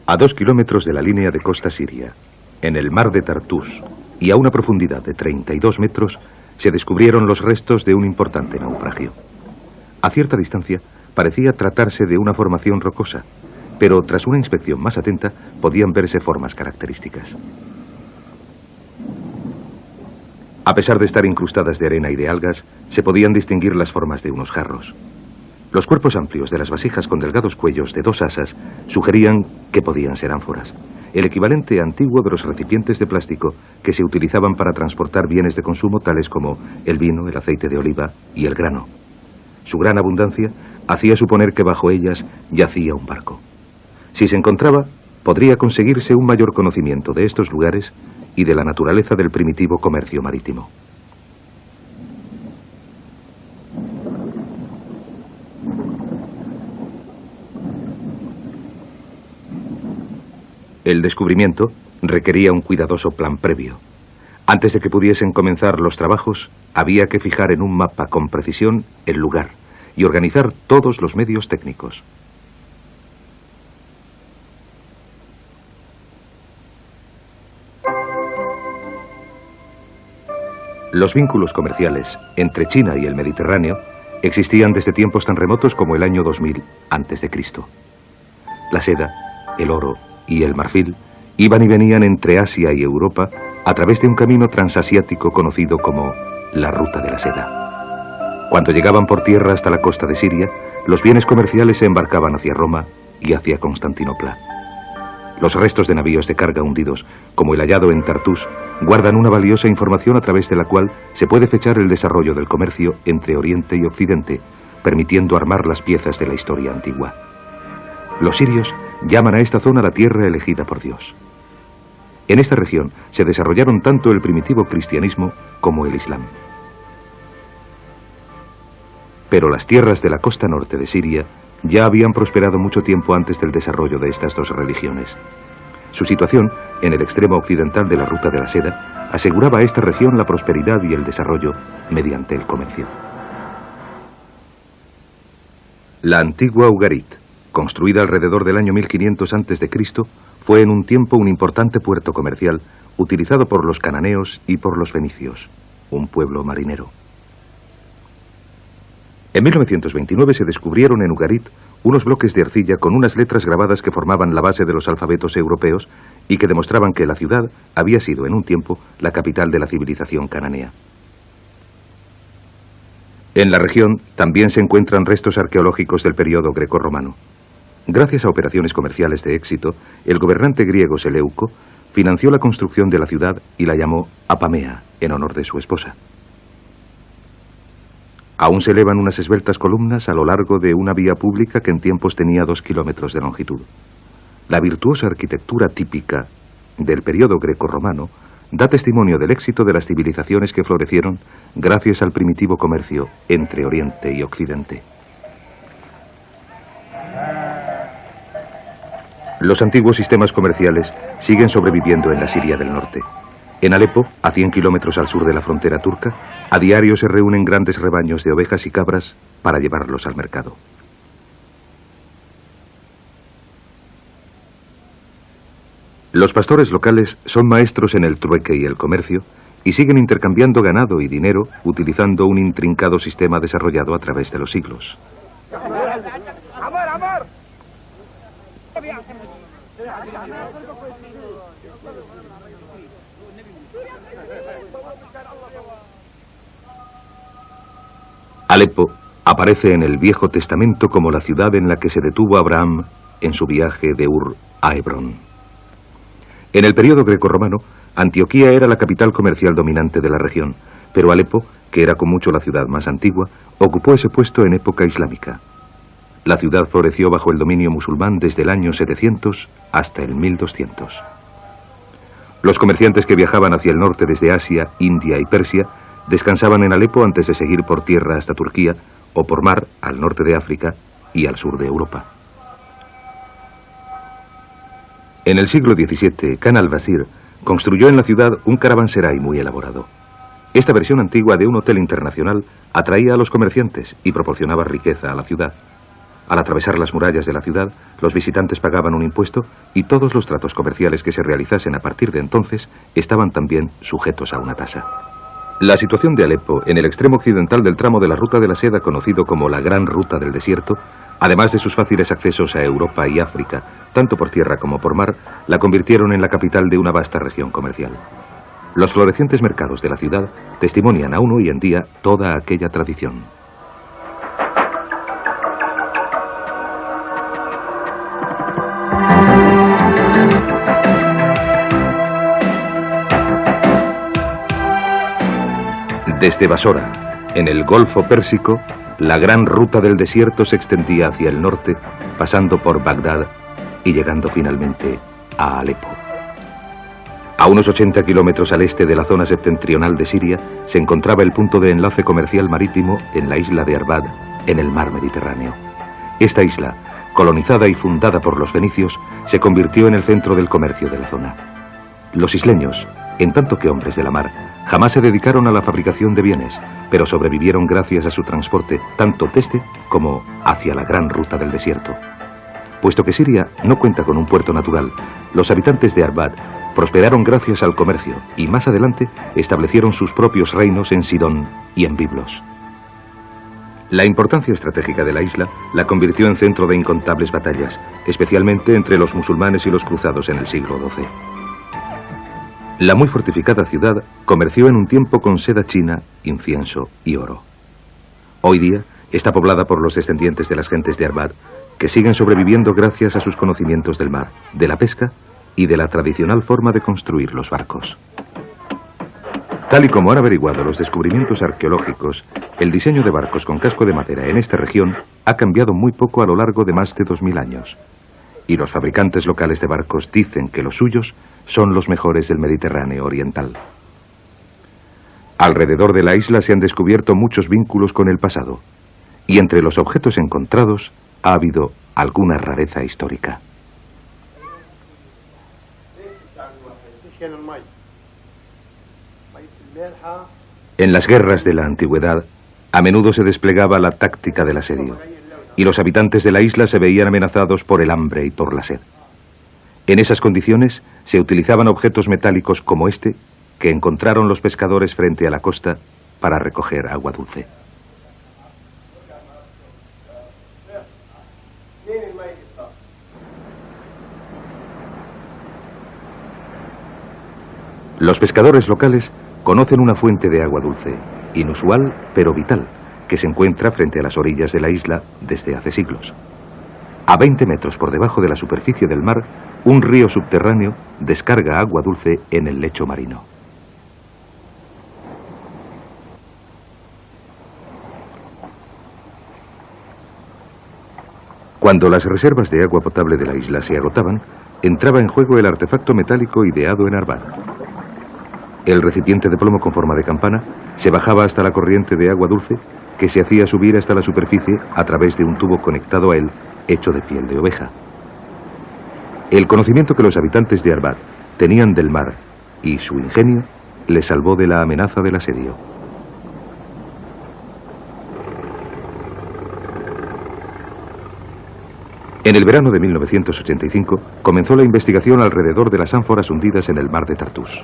A 2 kilómetros de la línea de costa siria, en el mar de Tartus y a una profundidad de 32 metros, se descubrieron los restos de un importante naufragio. A cierta distancia, parecía tratarse de una formación rocosa, pero tras una inspección más atenta, podían verse formas características. A pesar de estar incrustadas de arena y de algas, se podían distinguir las formas de unos jarros. Los cuerpos amplios de las vasijas con delgados cuellos de 2 asas sugerían que podían ser ánforas, el equivalente antiguo de los recipientes de plástico que se utilizaban para transportar bienes de consumo tales como el vino, el aceite de oliva y el grano. Su gran abundancia hacía suponer que bajo ellas yacía un barco. Si se encontraba, podría conseguirse un mayor conocimiento de estos lugares y de la naturaleza del primitivo comercio marítimo. El descubrimiento requería un cuidadoso plan previo. Antes de que pudiesen comenzar los trabajos, había que fijar en un mapa con precisión el lugar y organizar todos los medios técnicos. Los vínculos comerciales entre China y el Mediterráneo existían desde tiempos tan remotos como el año 2000 a.C. La seda, el oro y el marfil iban y venían entre Asia y Europa a través de un camino transasiático conocido como la Ruta de la Seda. Cuando llegaban por tierra hasta la costa de Siria, los bienes comerciales se embarcaban hacia Roma y hacia Constantinopla. Los restos de navíos de carga hundidos, como el hallado en Tartus, guardan una valiosa información a través de la cual se puede fechar el desarrollo del comercio entre Oriente y Occidente, permitiendo armar las piezas de la historia antigua. Los sirios llaman a esta zona la tierra elegida por Dios. En esta región se desarrollaron tanto el primitivo cristianismo como el islam. Pero las tierras de la costa norte de Siria ya habían prosperado mucho tiempo antes del desarrollo de estas dos religiones. Su situación, en el extremo occidental de la Ruta de la Seda, aseguraba a esta región la prosperidad y el desarrollo mediante el comercio. La antigua Ugarit, construida alrededor del año 1500 a.C., fue en un tiempo un importante puerto comercial utilizado por los cananeos y por los fenicios, un pueblo marinero. En 1929 se descubrieron en Ugarit unos bloques de arcilla con unas letras grabadas que formaban la base de los alfabetos europeos y que demostraban que la ciudad había sido en un tiempo la capital de la civilización cananea. En la región también se encuentran restos arqueológicos del periodo grecorromano. Gracias a operaciones comerciales de éxito, el gobernante griego Seleuco financió la construcción de la ciudad y la llamó Apamea, en honor de su esposa. Aún se elevan unas esbeltas columnas a lo largo de una vía pública que en tiempos tenía 2 kilómetros de longitud. La virtuosa arquitectura típica del periodo grecorromano da testimonio del éxito de las civilizaciones que florecieron gracias al primitivo comercio entre Oriente y Occidente. Los antiguos sistemas comerciales siguen sobreviviendo en la Siria del norte. En Alepo, a 100 kilómetros al sur de la frontera turca, a diario se reúnen grandes rebaños de ovejas y cabras para llevarlos al mercado. Los pastores locales son maestros en el trueque y el comercio y siguen intercambiando ganado y dinero utilizando un intrincado sistema desarrollado a través de los siglos. Alepo aparece en el Viejo Testamento como la ciudad en la que se detuvo Abraham en su viaje de Ur a Hebrón. En el periodo grecorromano, Antioquía era la capital comercial dominante de la región, pero Alepo, que era con mucho la ciudad más antigua, ocupó ese puesto en época islámica. La ciudad floreció bajo el dominio musulmán desde el año 700 hasta el 1200. Los comerciantes que viajaban hacia el norte desde Asia, India y Persia descansaban en Alepo antes de seguir por tierra hasta Turquía o por mar al norte de África y al sur de Europa. En el siglo XVII, Khan al-Basir construyó en la ciudad un caravanserai muy elaborado. Esta versión antigua de un hotel internacional atraía a los comerciantes y proporcionaba riqueza a la ciudad. Al atravesar las murallas de la ciudad, los visitantes pagaban un impuesto y todos los tratos comerciales que se realizasen a partir de entonces estaban también sujetos a una tasa. La situación de Alepo, en el extremo occidental del tramo de la Ruta de la Seda conocido como la Gran Ruta del Desierto, además de sus fáciles accesos a Europa y África, tanto por tierra como por mar, la convirtieron en la capital de una vasta región comercial. Los florecientes mercados de la ciudad testimonian aún hoy en día toda aquella tradición. Desde Basora, en el Golfo Pérsico, la gran ruta del desierto se extendía hacia el norte, pasando por Bagdad y llegando finalmente a Alepo. A unos 80 kilómetros al este de la zona septentrional de Siria se encontraba el punto de enlace comercial marítimo en la isla de Arbad, en el mar Mediterráneo. Esta isla, colonizada y fundada por los fenicios, se convirtió en el centro del comercio de la zona. Los isleños, en tanto que hombres de la mar, jamás se dedicaron a la fabricación de bienes, pero sobrevivieron gracias a su transporte tanto desde como hacia la gran ruta del desierto. Puesto que Siria no cuenta con un puerto natural, los habitantes de Arbad prosperaron gracias al comercio y más adelante establecieron sus propios reinos en Sidón y en Biblos. La importancia estratégica de la isla la convirtió en centro de incontables batallas, especialmente entre los musulmanes y los cruzados en el siglo XII. La muy fortificada ciudad comerció en un tiempo con seda china, incienso y oro. Hoy día está poblada por los descendientes de las gentes de Arbad, que siguen sobreviviendo gracias a sus conocimientos del mar, de la pesca y de la tradicional forma de construir los barcos. Tal y como han averiguado los descubrimientos arqueológicos, el diseño de barcos con casco de madera en esta región ha cambiado muy poco a lo largo de más de 2000 años. Y los fabricantes locales de barcos dicen que los suyos son los mejores del Mediterráneo oriental. Alrededor de la isla se han descubierto muchos vínculos con el pasado, y entre los objetos encontrados ha habido alguna rareza histórica. En las guerras de la antigüedad, a menudo se desplegaba la táctica del asedio, y los habitantes de la isla se veían amenazados por el hambre y por la sed. En esas condiciones se utilizaban objetos metálicos como este que encontraron los pescadores frente a la costa para recoger agua dulce. Los pescadores locales conocen una fuente de agua dulce, inusual pero vital, que se encuentra frente a las orillas de la isla desde hace siglos. A 20 metros por debajo de la superficie del mar, un río subterráneo descarga agua dulce en el lecho marino. Cuando las reservas de agua potable de la isla se agotaban, entraba en juego el artefacto metálico ideado en Arbad. El recipiente de plomo con forma de campana se bajaba hasta la corriente de agua dulce que se hacía subir hasta la superficie a través de un tubo conectado a él, hecho de piel de oveja. El conocimiento que los habitantes de Arbad tenían del mar y su ingenio les salvó de la amenaza del asedio. En el verano de 1985 comenzó la investigación alrededor de las ánforas hundidas en el mar de Tartus.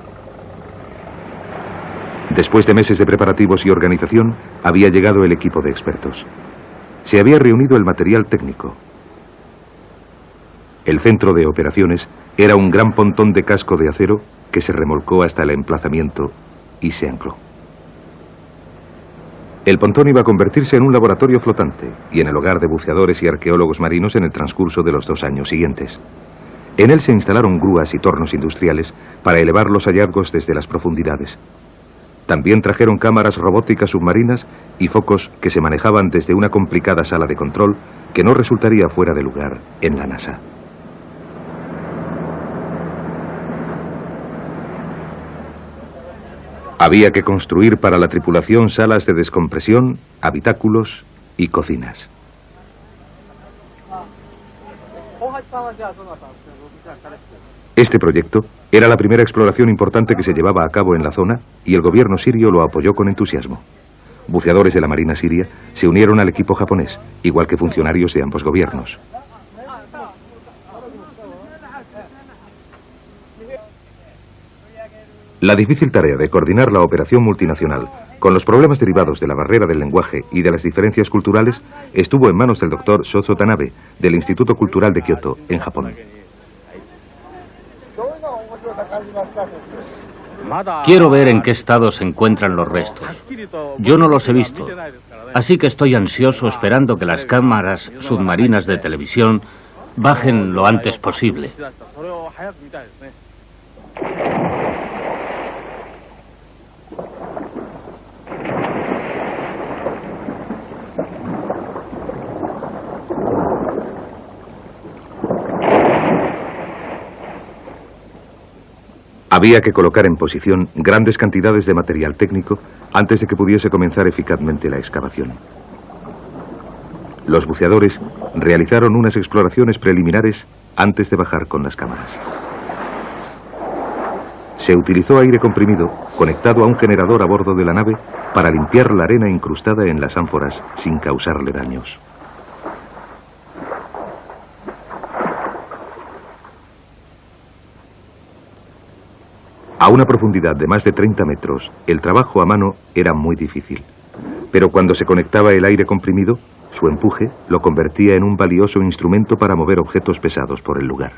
Después de meses de preparativos y organización, había llegado el equipo de expertos. Se había reunido el material técnico. El centro de operaciones era un gran pontón de casco de acero que se remolcó hasta el emplazamiento y se ancló. El pontón iba a convertirse en un laboratorio flotante y en el hogar de buceadores y arqueólogos marinos en el transcurso de los 2 años siguientes. En él se instalaron grúas y tornos industriales para elevar los hallazgos desde las profundidades. También trajeron cámaras robóticas submarinas y focos que se manejaban desde una complicada sala de control que no resultaría fuera de lugar en la NASA. Había que construir para la tripulación salas de descompresión, habitáculos y cocinas. Este proyecto era la primera exploración importante que se llevaba a cabo en la zona y el gobierno sirio lo apoyó con entusiasmo. buceadores de la Marina siria se unieron al equipo japonés, igual que funcionarios de ambos gobiernos. La difícil tarea de coordinar la operación multinacional con los problemas derivados de la barrera del lenguaje y de las diferencias culturales estuvo en manos del doctor Shozo Tanabe, del Instituto Cultural de Kioto, en Japón. Quiero ver en qué estado se encuentran los restos. Yo no los he visto, así que estoy ansioso esperando que las cámaras submarinas de televisión bajen lo antes posible. Había que colocar en posición grandes cantidades de material técnico antes de que pudiese comenzar eficazmente la excavación. Los buceadores realizaron unas exploraciones preliminares antes de bajar con las cámaras. Se utilizó aire comprimido conectado a un generador a bordo de la nave para limpiar la arena incrustada en las ánforas sin causarle daños. A una profundidad de más de 30 metros, el trabajo a mano era muy difícil. Pero cuando se conectaba el aire comprimido, su empuje lo convertía en un valioso instrumento para mover objetos pesados por el lugar.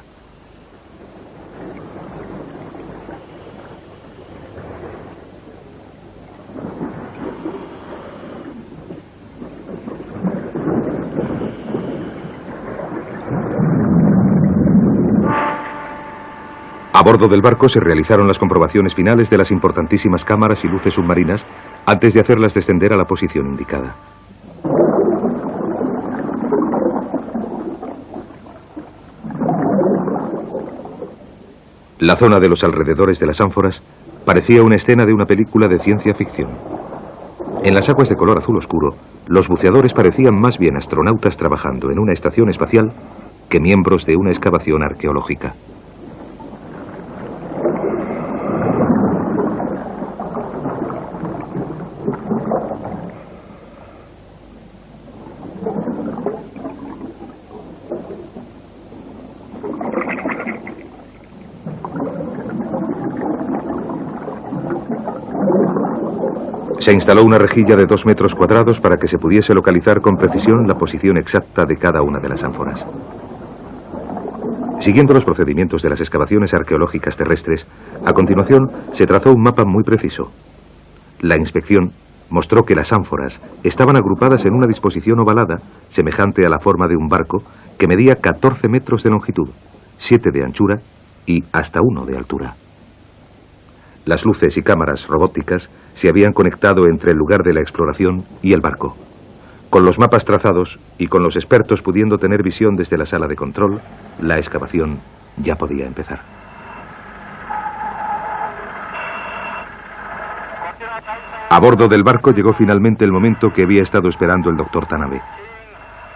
A bordo del barco se realizaron las comprobaciones finales de las importantísimas cámaras y luces submarinas antes de hacerlas descender a la posición indicada. La zona de los alrededores de las ánforas parecía una escena de una película de ciencia ficción. En las aguas de color azul oscuro, los buceadores parecían más bien astronautas trabajando en una estación espacial que miembros de una excavación arqueológica. Se instaló una rejilla de 2 metros cuadrados para que se pudiese localizar con precisión la posición exacta de cada una de las ánforas. Siguiendo los procedimientos de las excavaciones arqueológicas terrestres, a continuación se trazó un mapa muy preciso. La inspección mostró que las ánforas estaban agrupadas en una disposición ovalada, semejante a la forma de un barco, que medía 14 metros de longitud, 7 de anchura y hasta 1 de altura. Las luces y cámaras robóticas se habían conectado entre el lugar de la exploración y el barco. Con los mapas trazados y con los expertos pudiendo tener visión desde la sala de control, la excavación ya podía empezar. A bordo del barco llegó finalmente el momento que había estado esperando el doctor Tanabe.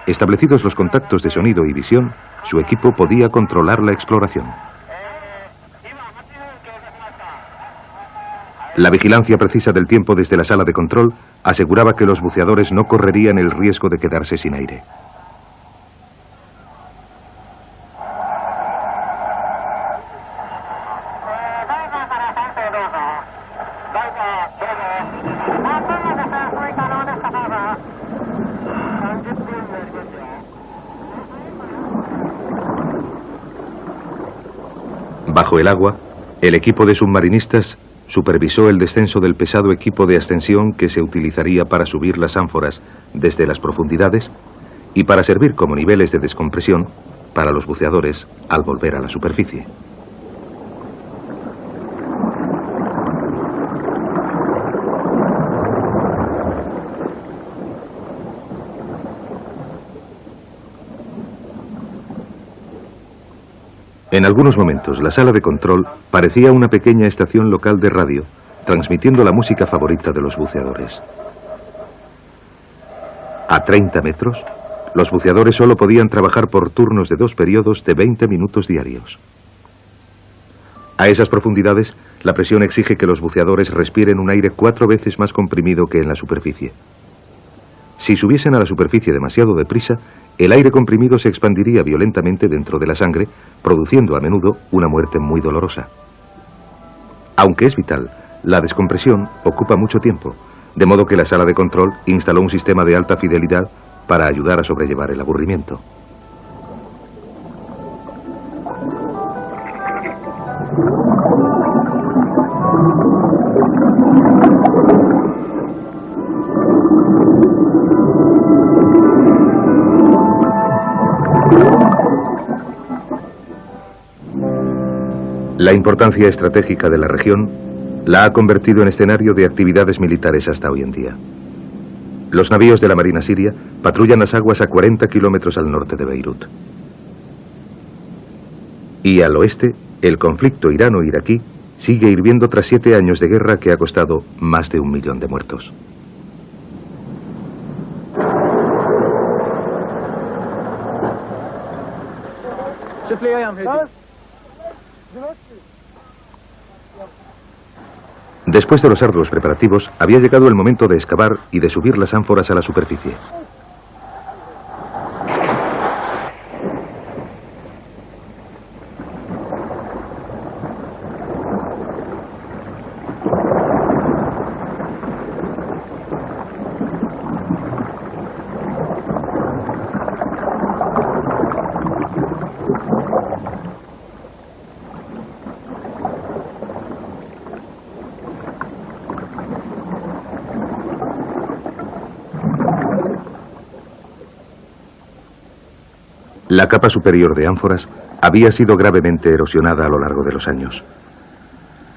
Establecidos los contactos de sonido y visión, su equipo podía controlar la exploración. La vigilancia precisa del tiempo desde la sala de control aseguraba que los buceadores no correrían el riesgo de quedarse sin aire. Bajo el agua, el equipo de submarinistas supervisó el descenso del pesado equipo de ascensión que se utilizaría para subir las ánforas desde las profundidades y para servir como niveles de descompresión para los buceadores al volver a la superficie. En algunos momentos, la sala de control parecía una pequeña estación local de radio, transmitiendo la música favorita de los buceadores. A 30 metros, los buceadores solo podían trabajar por turnos de 2 periodos de 20 minutos diarios. A esas profundidades, la presión exige que los buceadores respiren un aire 4 veces más comprimido que en la superficie. Si subiesen a la superficie demasiado deprisa, el aire comprimido se expandiría violentamente dentro de la sangre, produciendo a menudo una muerte muy dolorosa. Aunque es vital, la descompresión ocupa mucho tiempo, de modo que la sala de control instaló un sistema de alta fidelidad para ayudar a sobrellevar el aburrimiento. La importancia estratégica de la región la ha convertido en escenario de actividades militares hasta hoy en día. Los navíos de la Marina siria patrullan las aguas a 40 kilómetros al norte de Beirut. Y al oeste, el conflicto irano-iraquí sigue hirviendo tras 7 años de guerra que ha costado más de 1 millón de muertos. Después de los arduos preparativos, había llegado el momento de excavar y de subir las ánforas a la superficie. La capa superior de ánforas había sido gravemente erosionada a lo largo de los años.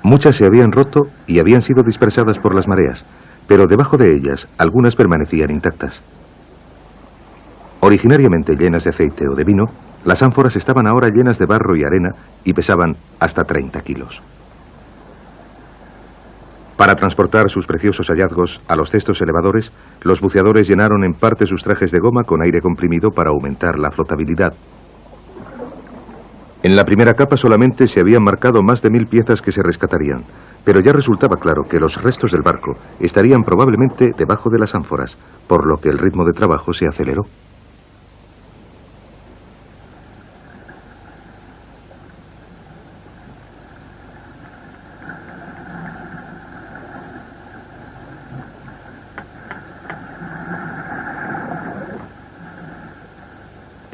Muchas se habían roto y habían sido dispersadas por las mareas, pero debajo de ellas algunas permanecían intactas. Originariamente llenas de aceite o de vino, las ánforas estaban ahora llenas de barro y arena y pesaban hasta 30 kilos. Para transportar sus preciosos hallazgos a los cestos elevadores, los buceadores llenaron en parte sus trajes de goma con aire comprimido para aumentar la flotabilidad. En la primera capa solamente se habían marcado más de 1000 piezas que se rescatarían, pero ya resultaba claro que los restos del barco estarían probablemente debajo de las ánforas, por lo que el ritmo de trabajo se aceleró.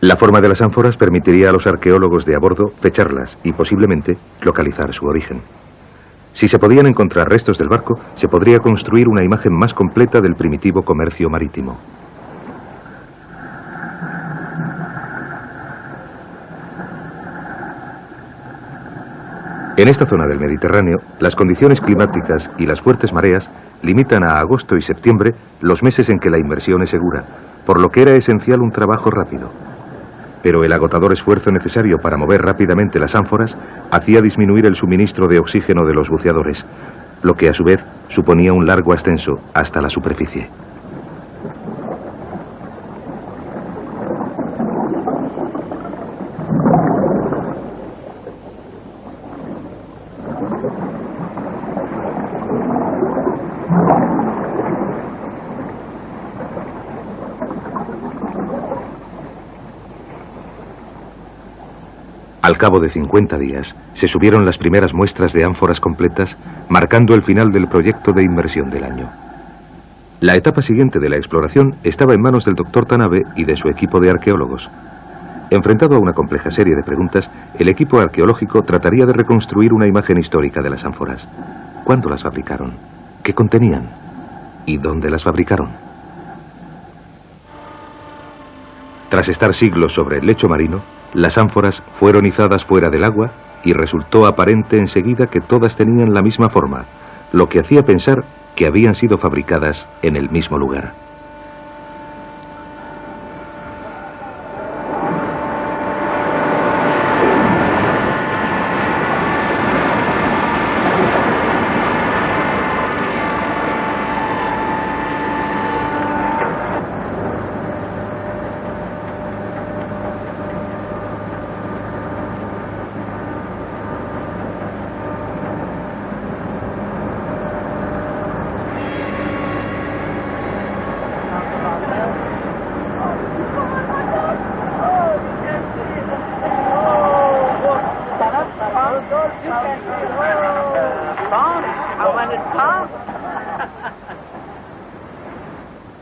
La forma de las ánforas permitiría a los arqueólogos de a bordo fecharlas y posiblemente localizar su origen. Si se podían encontrar restos del barco, se podría construir una imagen más completa del primitivo comercio marítimo. En esta zona del Mediterráneo, las condiciones climáticas y las fuertes mareas limitan a agosto y septiembre los meses en que la inmersión es segura, por lo que era esencial un trabajo rápido. Pero el agotador esfuerzo necesario para mover rápidamente las ánforas hacía disminuir el suministro de oxígeno de los buceadores, lo que a su vez suponía un largo ascenso hasta la superficie. Al cabo de 50 días, se subieron las primeras muestras de ánforas completas, marcando el final del proyecto de inmersión del año. La etapa siguiente de la exploración estaba en manos del Dr. Tanabe y de su equipo de arqueólogos. Enfrentado a una compleja serie de preguntas, el equipo arqueológico trataría de reconstruir una imagen histórica de las ánforas. ¿Cuándo las fabricaron? ¿Qué contenían? ¿Y dónde las fabricaron? Tras estar siglos sobre el lecho marino, las ánforas fueron izadas fuera del agua y resultó aparente enseguida que todas tenían la misma forma, lo que hacía pensar que habían sido fabricadas en el mismo lugar.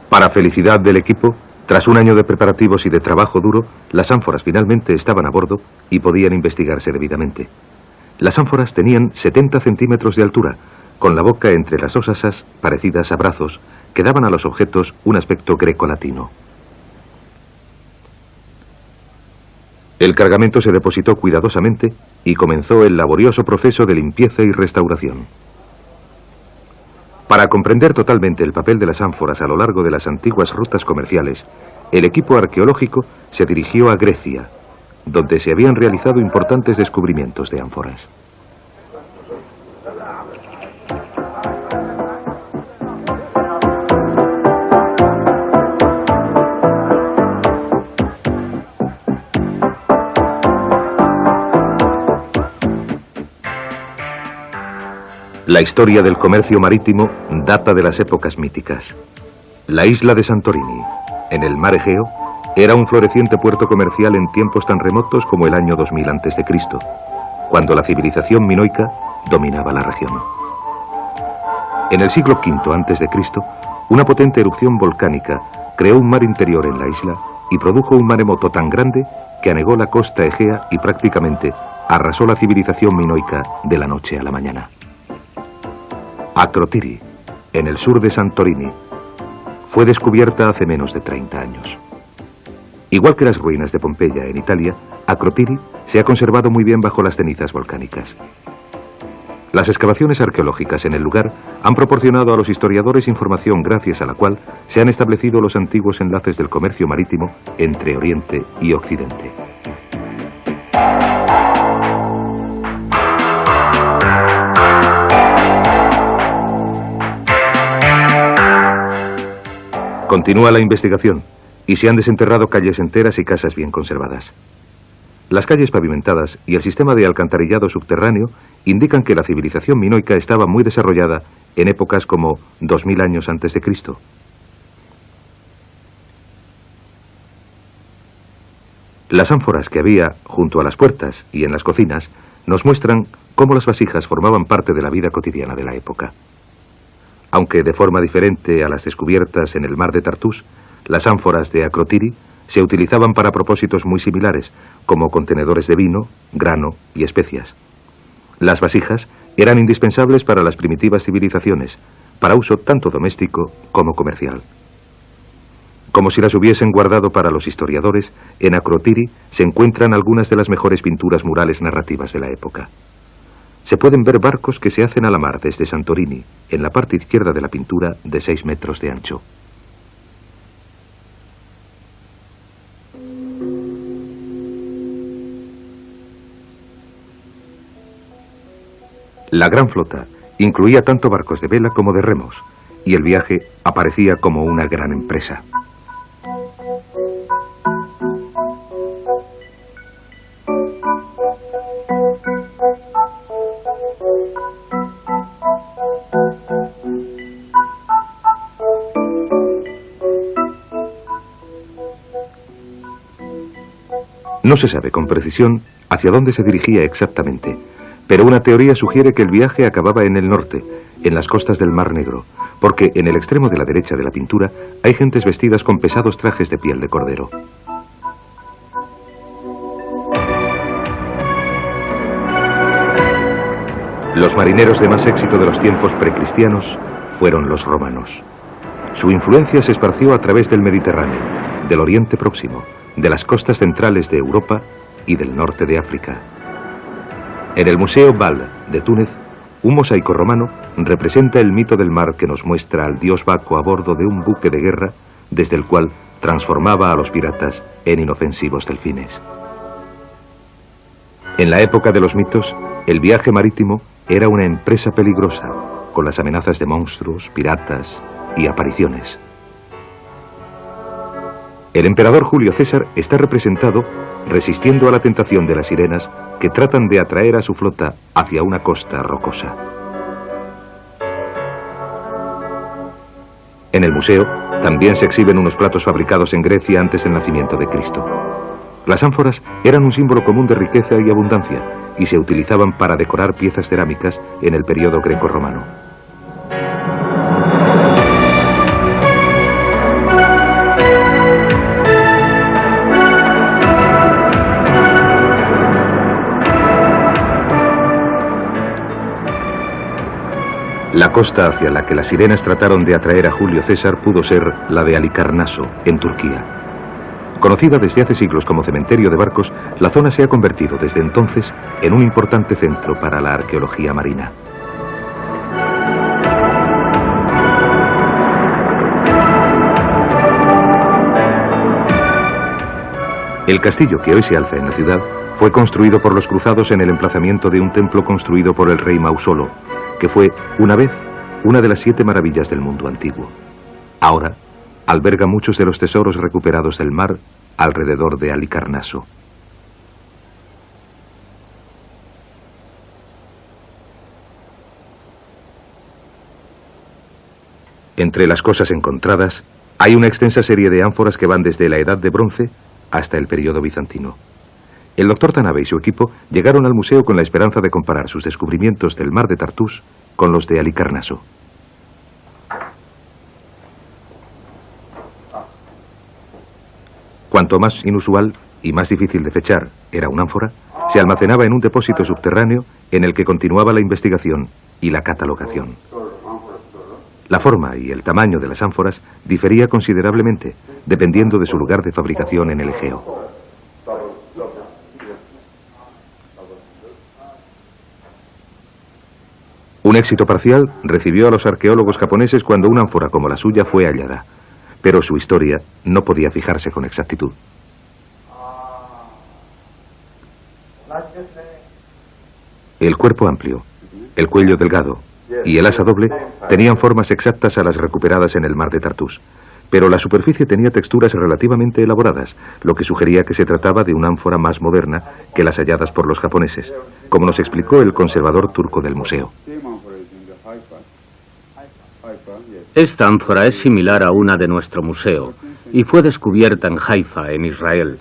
Para felicidad del equipo, tras un año de preparativos y de trabajo duro, las ánforas finalmente estaban a bordo y podían investigarse debidamente. Las ánforas tenían 70 centímetros de altura, con la boca entre las dos asas, parecidas a brazos, que daban a los objetos un aspecto grecolatino. El cargamento se depositó cuidadosamente y comenzó el laborioso proceso de limpieza y restauración. Para comprender totalmente el papel de las ánforas a lo largo de las antiguas rutas comerciales, el equipo arqueológico se dirigió a Grecia, donde se habían realizado importantes descubrimientos de ánforas. La historia del comercio marítimo data de las épocas míticas. La isla de Santorini, en el mar Egeo, era un floreciente puerto comercial en tiempos tan remotos como el año 2000 a.C., cuando la civilización minoica dominaba la región. En el siglo V a.C., una potente erupción volcánica creó un mar interior en la isla y produjo un maremoto tan grande que anegó la costa egea y prácticamente arrasó la civilización minoica de la noche a la mañana. Akrotiri, en el sur de Santorini, fue descubierta hace menos de 30 años. Igual que las ruinas de Pompeya en Italia, Akrotiri se ha conservado muy bien bajo las cenizas volcánicas. Las excavaciones arqueológicas en el lugar han proporcionado a los historiadores información gracias a la cual se han establecido los antiguos enlaces del comercio marítimo entre Oriente y Occidente. Continúa la investigación y se han desenterrado calles enteras y casas bien conservadas. Las calles pavimentadas y el sistema de alcantarillado subterráneo indican que la civilización minoica estaba muy desarrollada en épocas como 2000 años antes de Cristo. Las ánforas que había junto a las puertas y en las cocinas nos muestran cómo las vasijas formaban parte de la vida cotidiana de la época. Aunque de forma diferente a las descubiertas en el mar de Tartús, las ánforas de Akrotiri se utilizaban para propósitos muy similares, como contenedores de vino, grano y especias. Las vasijas eran indispensables para las primitivas civilizaciones, para uso tanto doméstico como comercial. Como si las hubiesen guardado para los historiadores, en Akrotiri se encuentran algunas de las mejores pinturas murales narrativas de la época. Se pueden ver barcos que se hacen a la mar desde Santorini, en la parte izquierda de la pintura de 6 metros de ancho. La gran flota incluía tanto barcos de vela como de remos, y el viaje aparecía como una gran empresa. No se sabe con precisión hacia dónde se dirigía exactamente, pero una teoría sugiere que el viaje acababa en el norte, en las costas del Mar Negro, porque en el extremo de la derecha de la pintura hay gentes vestidas con pesados trajes de piel de cordero. Los marineros de más éxito de los tiempos precristianos fueron los romanos. Su influencia se esparció a través del Mediterráneo, del Oriente Próximo, de las costas centrales de Europa y del norte de África. En el Museo Bal de Túnez, un mosaico romano representa el mito del mar que nos muestra al dios Baco a bordo de un buque de guerra desde el cual transformaba a los piratas en inofensivos delfines. En la época de los mitos, el viaje marítimo era una empresa peligrosa, con las amenazas de monstruos, piratas y apariciones. El emperador Julio César está representado resistiendo a la tentación de las sirenas que tratan de atraer a su flota hacia una costa rocosa. En el museo también se exhiben unos platos fabricados en Grecia antes del nacimiento de Cristo. Las ánforas eran un símbolo común de riqueza y abundancia y se utilizaban para decorar piezas cerámicas en el periodo grecorromano. La costa hacia la que las sirenas trataron de atraer a Julio César pudo ser la de Halicarnaso, en Turquía. Conocida desde hace siglos como cementerio de barcos, la zona se ha convertido desde entonces en un importante centro para la arqueología marina. El castillo que hoy se alza en la ciudad fue construido por los cruzados en el emplazamiento de un templo construido por el rey Mausolo, que fue, una vez, una de las 7 maravillas del mundo antiguo. Ahora, alberga muchos de los tesoros recuperados del mar alrededor de Halicarnaso. Entre las cosas encontradas, hay una extensa serie de ánforas que van desde la Edad de Bronce hasta el periodo bizantino. El doctor Tanabe y su equipo llegaron al museo con la esperanza de comparar sus descubrimientos del mar de Tartús con los de Halicarnaso. Cuanto más inusual y más difícil de fechar era una ánfora, se almacenaba en un depósito subterráneo en el que continuaba la investigación y la catalogación. La forma y el tamaño de las ánforas difería considerablemente, dependiendo de su lugar de fabricación en el Egeo. Un éxito parcial recibió a los arqueólogos japoneses cuando una ánfora como la suya fue hallada, pero su historia no podía fijarse con exactitud. El cuerpo amplio, el cuello delgado y el asa doble tenían formas exactas a las recuperadas en el mar de Tartús, pero la superficie tenía texturas relativamente elaboradas, lo que sugería que se trataba de una ánfora más moderna que las halladas por los japoneses, como nos explicó el conservador turco del museo. Esta ánfora es similar a una de nuestro museo y fue descubierta en Haifa, en Israel.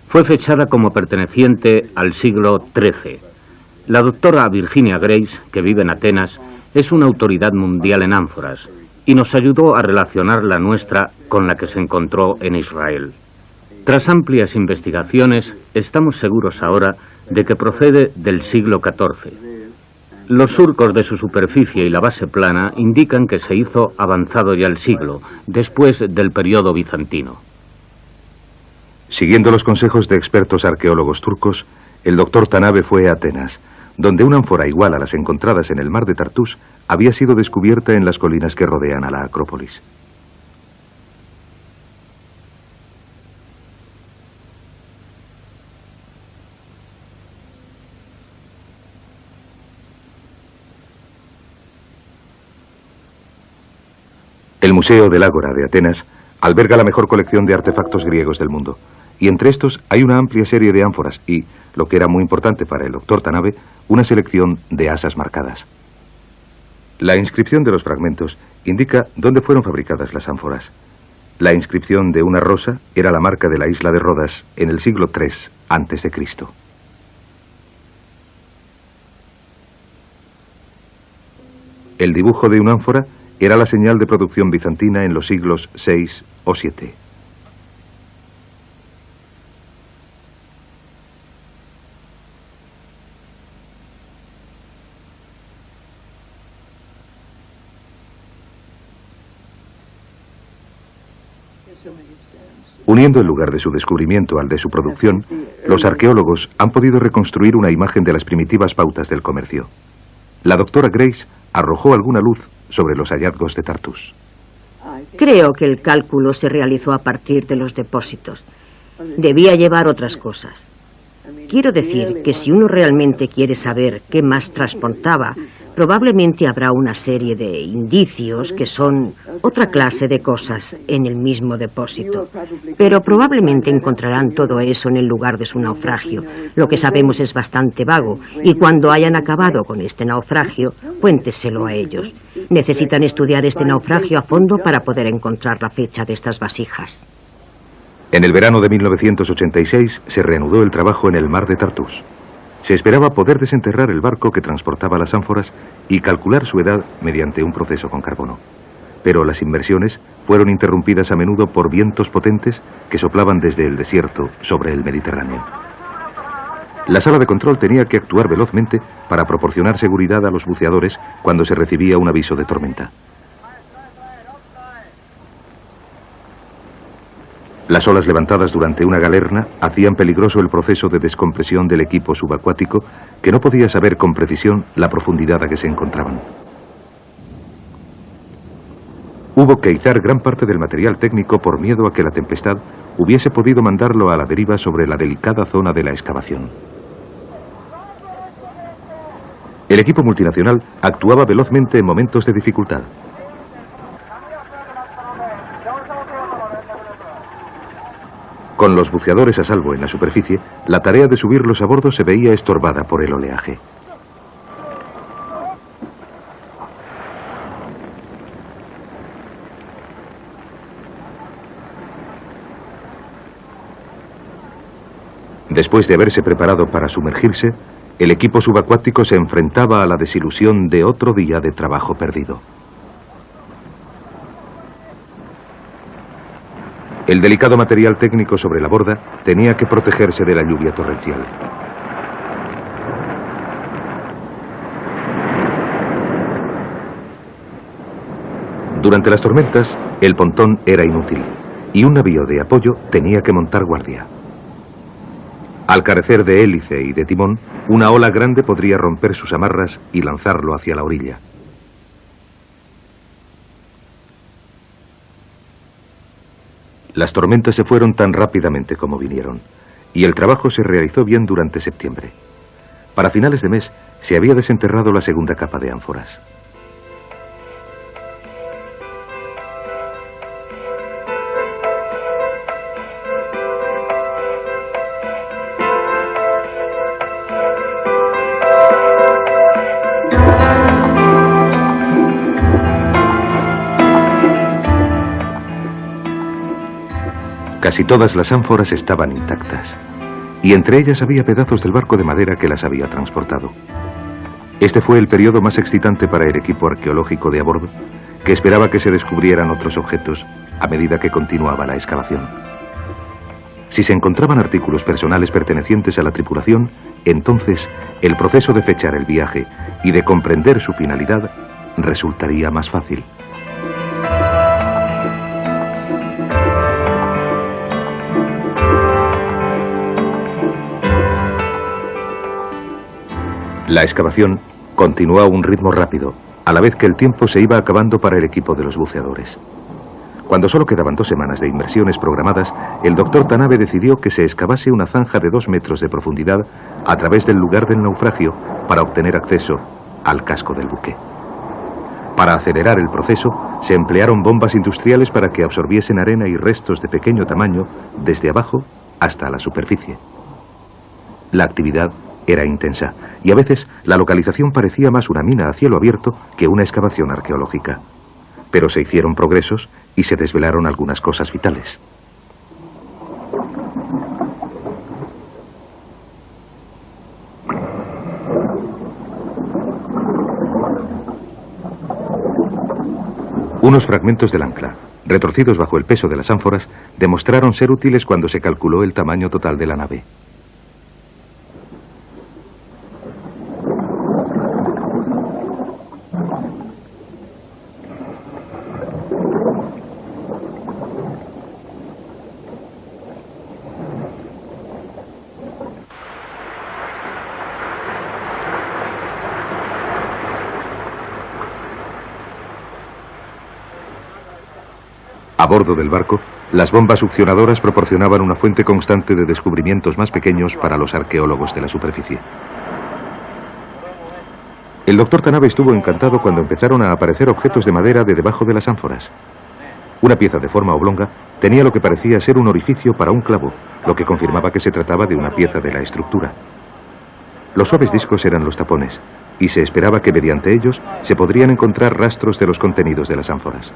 Fue fechada como perteneciente al siglo XIII. La doctora Virginia Grace, que vive en Atenas, es una autoridad mundial en ánforas y nos ayudó a relacionar la nuestra con la que se encontró en Israel. Tras amplias investigaciones, estamos seguros ahora de que procede del siglo XIV. Los surcos de su superficie y la base plana indican que se hizo avanzado ya el siglo, después del periodo bizantino. Siguiendo los consejos de expertos arqueólogos turcos, el doctor Tanabe fue a Atenas, donde una ánfora igual a las encontradas en el mar de Tartús había sido descubierta en las colinas que rodean a la Acrópolis. El Museo del Ágora de Atenas alberga la mejor colección de artefactos griegos del mundo, y entre estos hay una amplia serie de ánforas y, lo que era muy importante para el doctor Tanabe, una selección de asas marcadas. La inscripción de los fragmentos indica dónde fueron fabricadas las ánforas. La inscripción de una rosa era la marca de la isla de Rodas en el siglo III a.C. El dibujo de una ánfora era la señal de producción bizantina en los siglos VI o VII. Uniendo el lugar de su descubrimiento al de su producción, los arqueólogos han podido reconstruir una imagen de las primitivas pautas del comercio. La doctora Grace arrojó alguna luz sobre los hallazgos de Tartús. Creo que el cálculo se realizó a partir de los depósitos. Debía llevar otras cosas. Quiero decir que si uno realmente quiere saber qué más transportaba, probablemente habrá una serie de indicios que son otra clase de cosas en el mismo depósito. Pero probablemente encontrarán todo eso en el lugar de su naufragio. Lo que sabemos es bastante vago, y cuando hayan acabado con este naufragio, cuénteselo a ellos. Necesitan estudiar este naufragio a fondo para poder encontrar la fecha de estas vasijas. En el verano de 1986 se reanudó el trabajo en el mar de Tartús. Se esperaba poder desenterrar el barco que transportaba las ánforas y calcular su edad mediante un proceso con carbono. Pero las inmersiones fueron interrumpidas a menudo por vientos potentes que soplaban desde el desierto sobre el Mediterráneo. La sala de control tenía que actuar velozmente para proporcionar seguridad a los buceadores cuando se recibía un aviso de tormenta. Las olas levantadas durante una galerna hacían peligroso el proceso de descompresión del equipo subacuático, que no podía saber con precisión la profundidad a que se encontraban. Hubo que izar gran parte del material técnico por miedo a que la tempestad hubiese podido mandarlo a la deriva sobre la delicada zona de la excavación. El equipo multinacional actuaba velozmente en momentos de dificultad. Con los buceadores a salvo en la superficie, la tarea de subirlos a bordo se veía estorbada por el oleaje. Después de haberse preparado para sumergirse, el equipo subacuático se enfrentaba a la desilusión de otro día de trabajo perdido. El delicado material técnico sobre la borda tenía que protegerse de la lluvia torrencial. Durante las tormentas, el pontón era inútil y un navío de apoyo tenía que montar guardia. Al carecer de hélice y de timón, una ola grande podría romper sus amarras y lanzarlo hacia la orilla. Las tormentas se fueron tan rápidamente como vinieron, y el trabajo se realizó bien durante septiembre. Para finales de mes se había desenterrado la segunda capa de ánforas. Casi todas las ánforas estaban intactas, y entre ellas había pedazos del barco de madera que las había transportado. Este fue el periodo más excitante para el equipo arqueológico de a bordo, que esperaba que se descubrieran otros objetos a medida que continuaba la excavación. Si se encontraban artículos personales pertenecientes a la tripulación, entonces el proceso de fechar el viaje y de comprender su finalidad resultaría más fácil. La excavación continuó a un ritmo rápido, a la vez que el tiempo se iba acabando para el equipo de los buceadores. Cuando solo quedaban 2 semanas de inmersiones programadas, el doctor Tanabe decidió que se excavase una zanja de 2 metros de profundidad a través del lugar del naufragio para obtener acceso al casco del buque. Para acelerar el proceso, se emplearon bombas industriales para que absorbiesen arena y restos de pequeño tamaño desde abajo hasta la superficie. La actividad era intensa, y a veces la localización parecía más una mina a cielo abierto que una excavación arqueológica. Pero se hicieron progresos y se desvelaron algunas cosas vitales. Unos fragmentos del ancla, retorcidos bajo el peso de las ánforas, demostraron ser útiles cuando se calculó el tamaño total de la nave. A bordo del barco, las bombas succionadoras proporcionaban una fuente constante de descubrimientos más pequeños para los arqueólogos de la superficie. El doctor Tanabe estuvo encantado cuando empezaron a aparecer objetos de madera de debajo de las ánforas. Una pieza de forma oblonga tenía lo que parecía ser un orificio para un clavo, lo que confirmaba que se trataba de una pieza de la estructura. Los suaves discos eran los tapones, y se esperaba que mediante ellos se podrían encontrar rastros de los contenidos de las ánforas.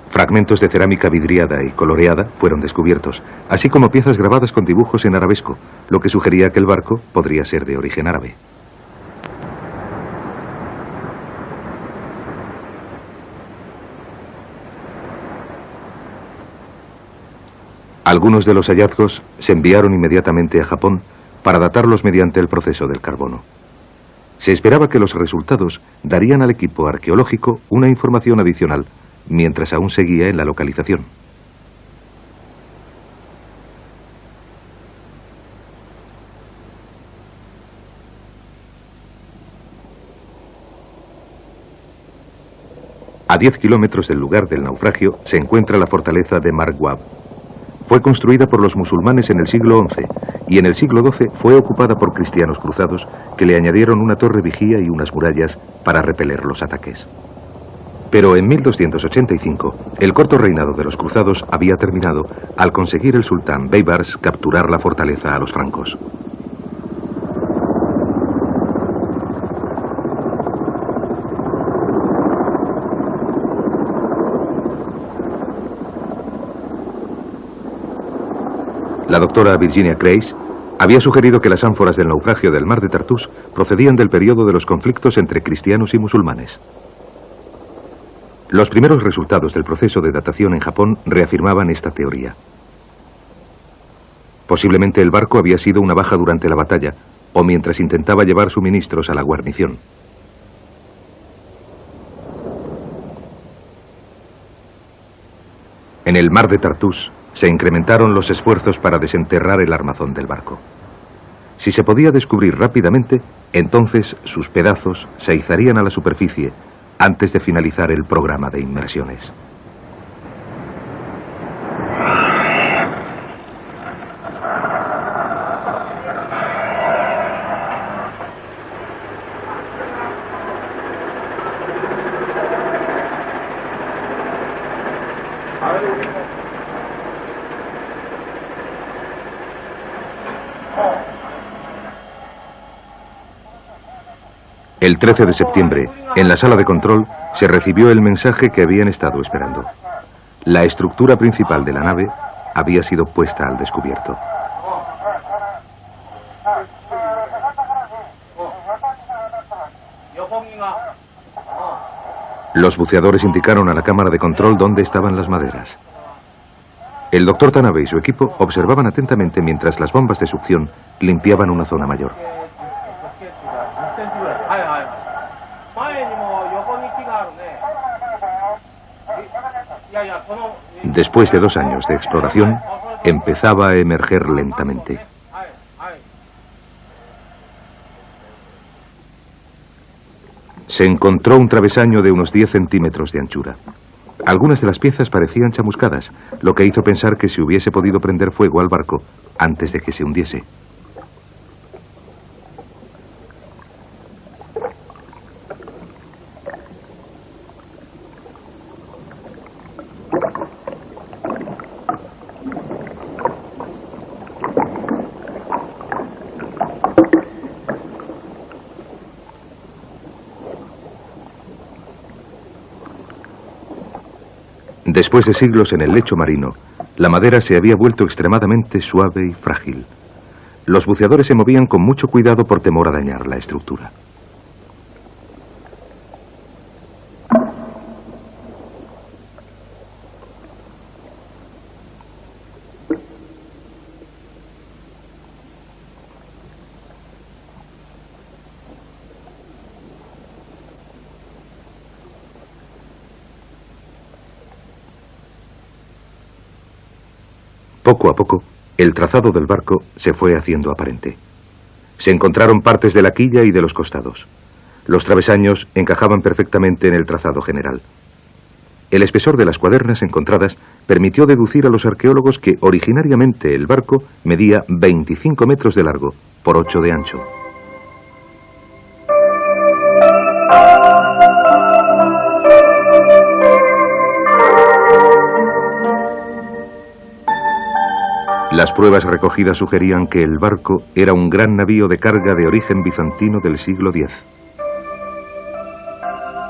Fragmentos de cerámica vidriada y coloreada fueron descubiertos, así como piezas grabadas con dibujos en arabesco, lo que sugería que el barco podría ser de origen árabe. Algunos de los hallazgos se enviaron inmediatamente a Japón para datarlos mediante el proceso del carbono. Se esperaba que los resultados darían al equipo arqueológico una información adicional mientras aún seguía en la localización. A 10 kilómetros del lugar del naufragio se encuentra la fortaleza de Marwab. Fue construida por los musulmanes en el siglo XI y en el siglo XII fue ocupada por cristianos cruzados que le añadieron una torre vigía y unas murallas para repeler los ataques. Pero en 1285, el corto reinado de los cruzados había terminado al conseguir el sultán Baybars capturar la fortaleza a los francos. La doctora Virginia Creis había sugerido que las ánforas del naufragio del mar de Tartús procedían del periodo de los conflictos entre cristianos y musulmanes. Los primeros resultados del proceso de datación en Japón reafirmaban esta teoría. Posiblemente el barco había sido una baja durante la batalla o mientras intentaba llevar suministros a la guarnición. En el mar de Tartús se incrementaron los esfuerzos para desenterrar el armazón del barco. Si se podía descubrir rápidamente, entonces sus pedazos se izarían a la superficie antes de finalizar el programa de inmersiones. El 13 de septiembre, en la sala de control, se recibió el mensaje que habían estado esperando. La estructura principal de la nave había sido puesta al descubierto. Los buceadores indicaron a la cámara de control dónde estaban las maderas. El doctor Tanabe y su equipo observaban atentamente mientras las bombas de succión limpiaban una zona mayor. Después de 2 años de exploración, empezaba a emerger lentamente. Se encontró un travesaño de unos 10 centímetros de anchura. Algunas de las piezas parecían chamuscadas, lo que hizo pensar que se hubiese podido prender fuego al barco antes de que se hundiese. Después de siglos en el lecho marino, la madera se había vuelto extremadamente suave y frágil. Los buceadores se movían con mucho cuidado por temor a dañar la estructura. Poco a poco, el trazado del barco se fue haciendo aparente. Se encontraron partes de la quilla y de los costados. Los travesaños encajaban perfectamente en el trazado general. El espesor de las cuadernas encontradas permitió deducir a los arqueólogos que originariamente el barco medía 25 metros de largo por 8 de ancho. Las pruebas recogidas sugerían que el barco era un gran navío de carga de origen bizantino del siglo X.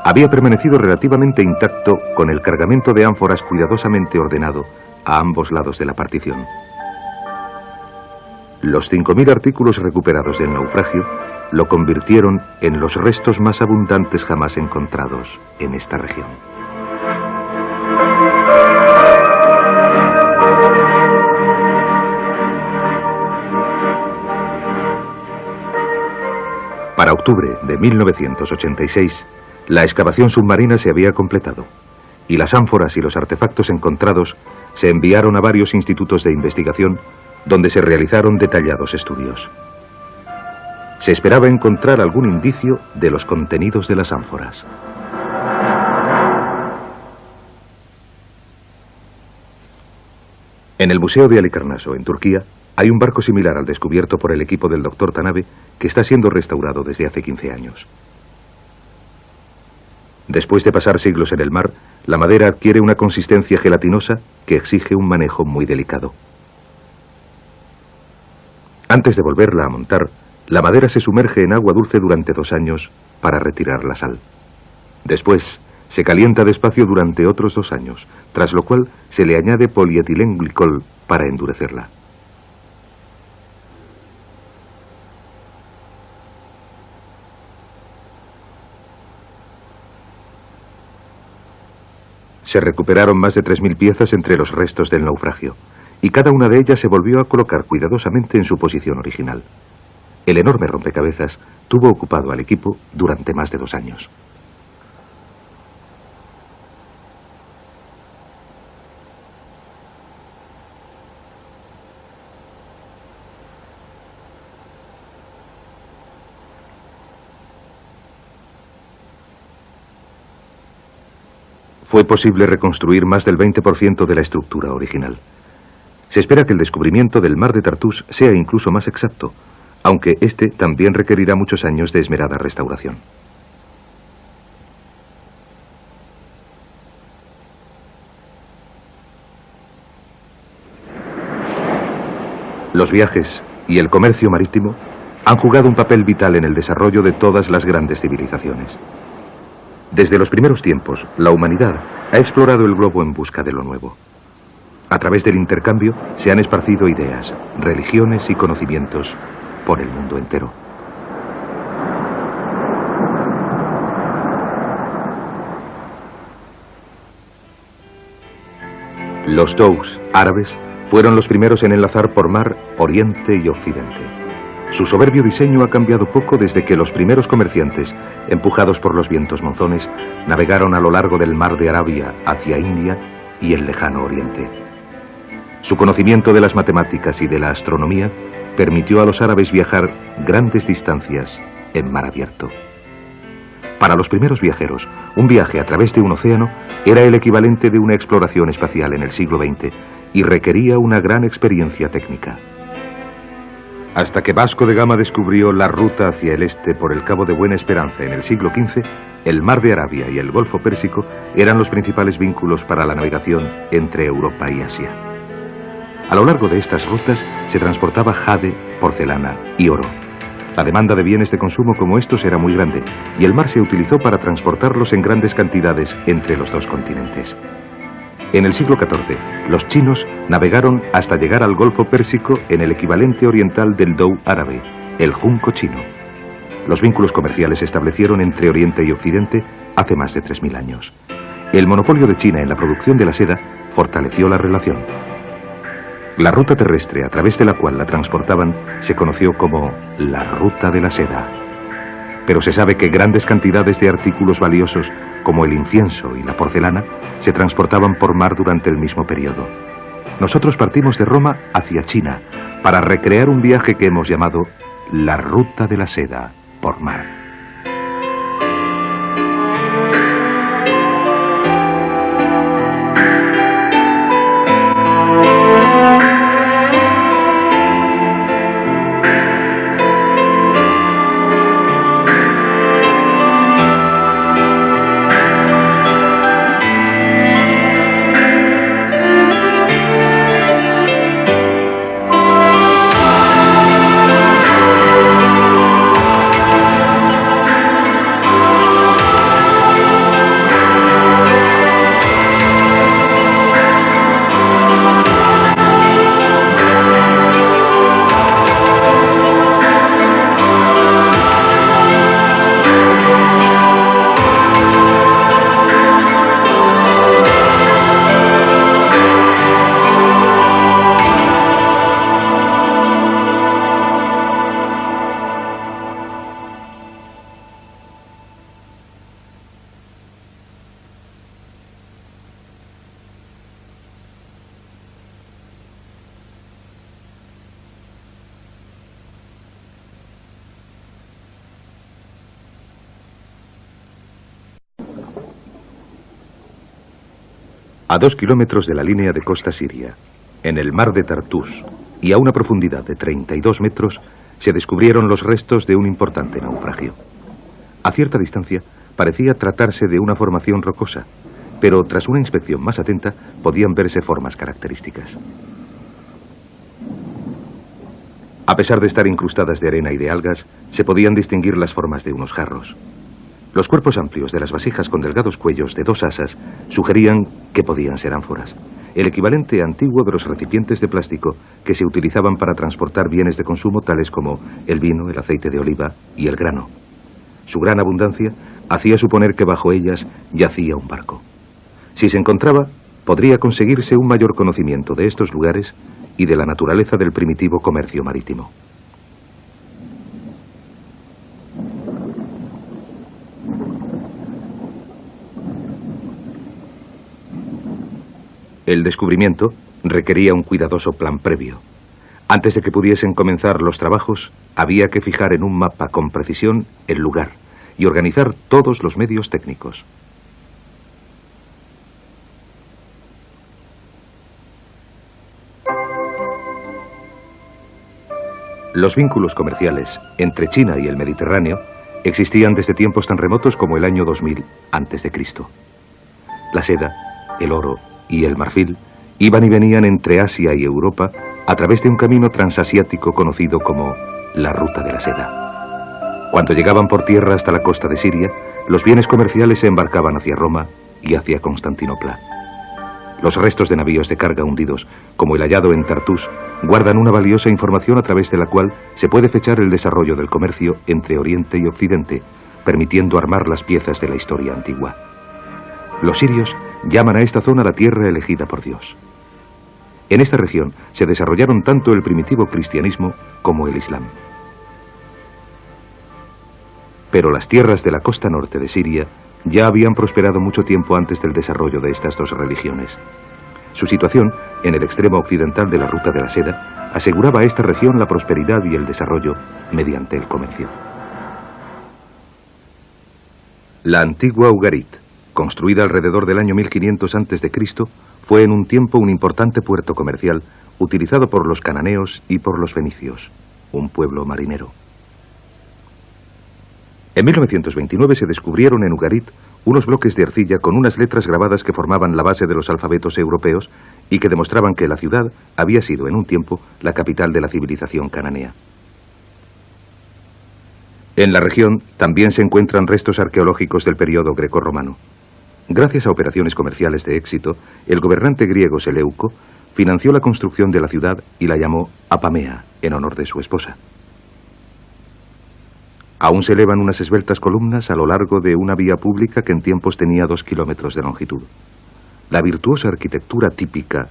Había permanecido relativamente intacto con el cargamento de ánforas cuidadosamente ordenado a ambos lados de la partición. Los 5.000 artículos recuperados del naufragio lo convirtieron en los restos más abundantes jamás encontrados en esta región. Para octubre de 1986, la excavación submarina se había completado y las ánforas y los artefactos encontrados se enviaron a varios institutos de investigación donde se realizaron detallados estudios. Se esperaba encontrar algún indicio de los contenidos de las ánforas. En el Museo de Halikarnaso, en Turquía, hay un barco similar al descubierto por el equipo del Dr. Tanabe que está siendo restaurado desde hace 15 años. Después de pasar siglos en el mar, la madera adquiere una consistencia gelatinosa que exige un manejo muy delicado. Antes de volverla a montar, la madera se sumerge en agua dulce durante 2 años para retirar la sal. Después, se calienta despacio durante otros 2 años, tras lo cual se le añade polietilenglicol para endurecerla. Se recuperaron más de 3.000 piezas entre los restos del naufragio, y cada una de ellas se volvió a colocar cuidadosamente en su posición original. El enorme rompecabezas tuvo ocupado al equipo durante más de 2 años. Fue posible reconstruir más del 20% de la estructura original. Se espera que el descubrimiento del mar de Tartús sea incluso más exacto, aunque este también requerirá muchos años de esmerada restauración. Los viajes y el comercio marítimo han jugado un papel vital en el desarrollo de todas las grandes civilizaciones. Desde los primeros tiempos, la humanidad ha explorado el globo en busca de lo nuevo. A través del intercambio se han esparcido ideas, religiones y conocimientos por el mundo entero. Los douks árabes fueron los primeros en enlazar por mar Oriente y Occidente. Su soberbio diseño ha cambiado poco desde que los primeros comerciantes, empujados por los vientos monzones, navegaron a lo largo del mar de Arabia hacia India y el lejano Oriente. Su conocimiento de las matemáticas y de la astronomía permitió a los árabes viajar grandes distancias en mar abierto. Para los primeros viajeros, un viaje a través de un océano era el equivalente de una exploración espacial en el siglo XX y requería una gran experiencia técnica. Hasta que Vasco de Gama descubrió la ruta hacia el este por el Cabo de Buena Esperanza en el siglo XV, el Mar de Arabia y el Golfo Pérsico eran los principales vínculos para la navegación entre Europa y Asia. A lo largo de estas rutas se transportaba jade, porcelana y oro. La demanda de bienes de consumo como estos era muy grande y el mar se utilizó para transportarlos en grandes cantidades entre los 2 continentes. En el siglo XIV, los chinos navegaron hasta llegar al Golfo Pérsico en el equivalente oriental del dhow árabe, el junco chino. Los vínculos comerciales se establecieron entre Oriente y Occidente hace más de 3.000 años. El monopolio de China en la producción de la seda fortaleció la relación. La ruta terrestre a través de la cual la transportaban se conoció como la Ruta de la Seda. Pero se sabe que grandes cantidades de artículos valiosos, como el incienso y la porcelana, se transportaban por mar durante el mismo periodo. Nosotros partimos de Roma hacia China para recrear un viaje que hemos llamado la Ruta de la Seda por mar. A 2 kilómetros de la línea de costa siria, en el mar de Tartus y a una profundidad de 32 metros, se descubrieron los restos de un importante naufragio. A cierta distancia, parecía tratarse de una formación rocosa, pero tras una inspección más atenta podían verse formas características. A pesar de estar incrustadas de arena y de algas, se podían distinguir las formas de unos jarros. Los cuerpos amplios de las vasijas con delgados cuellos de 2 asas sugerían que podían ser ánforas, el equivalente antiguo de los recipientes de plástico que se utilizaban para transportar bienes de consumo tales como el vino, el aceite de oliva y el grano. Su gran abundancia hacía suponer que bajo ellas yacía un barco. Si se encontraba, podría conseguirse un mayor conocimiento de estos lugares y de la naturaleza del primitivo comercio marítimo. El descubrimiento requería un cuidadoso plan previo. Antes de que pudiesen comenzar los trabajos, había que fijar en un mapa con precisión el lugar y organizar todos los medios técnicos. Los vínculos comerciales entre China y el Mediterráneo existían desde tiempos tan remotos como el año 2000 a.C. La seda, el oro y el marfil iban y venían entre Asia y Europa a través de un camino transasiático conocido como la Ruta de la Seda. Cuando llegaban por tierra hasta la costa de Siria, los bienes comerciales se embarcaban hacia Roma y hacia Constantinopla. Los restos de navíos de carga hundidos, como el hallado en Tartus, guardan una valiosa información a través de la cual se puede fechar el desarrollo del comercio entre Oriente y Occidente, permitiendo armar las piezas de la historia antigua. Los sirios llaman a esta zona la tierra elegida por Dios. En esta región se desarrollaron tanto el primitivo cristianismo como el islam. Pero las tierras de la costa norte de Siria ya habían prosperado mucho tiempo antes del desarrollo de estas dos religiones. Su situación, en el extremo occidental de la Ruta de la Seda, aseguraba a esta región la prosperidad y el desarrollo mediante el comercio. La antigua Ugarit, construida alrededor del año 1500 a.C., fue en un tiempo un importante puerto comercial utilizado por los cananeos y por los fenicios, un pueblo marinero. En 1929 se descubrieron en Ugarit unos bloques de arcilla con unas letras grabadas que formaban la base de los alfabetos europeos y que demostraban que la ciudad había sido en un tiempo la capital de la civilización cananea. En la región también se encuentran restos arqueológicos del periodo grecorromano. Gracias a operaciones comerciales de éxito, el gobernante griego Seleuco financió la construcción de la ciudad y la llamó Apamea, en honor de su esposa. Aún se elevan unas esbeltas columnas a lo largo de una vía pública que en tiempos tenía 2 kilómetros de longitud. La virtuosa arquitectura típica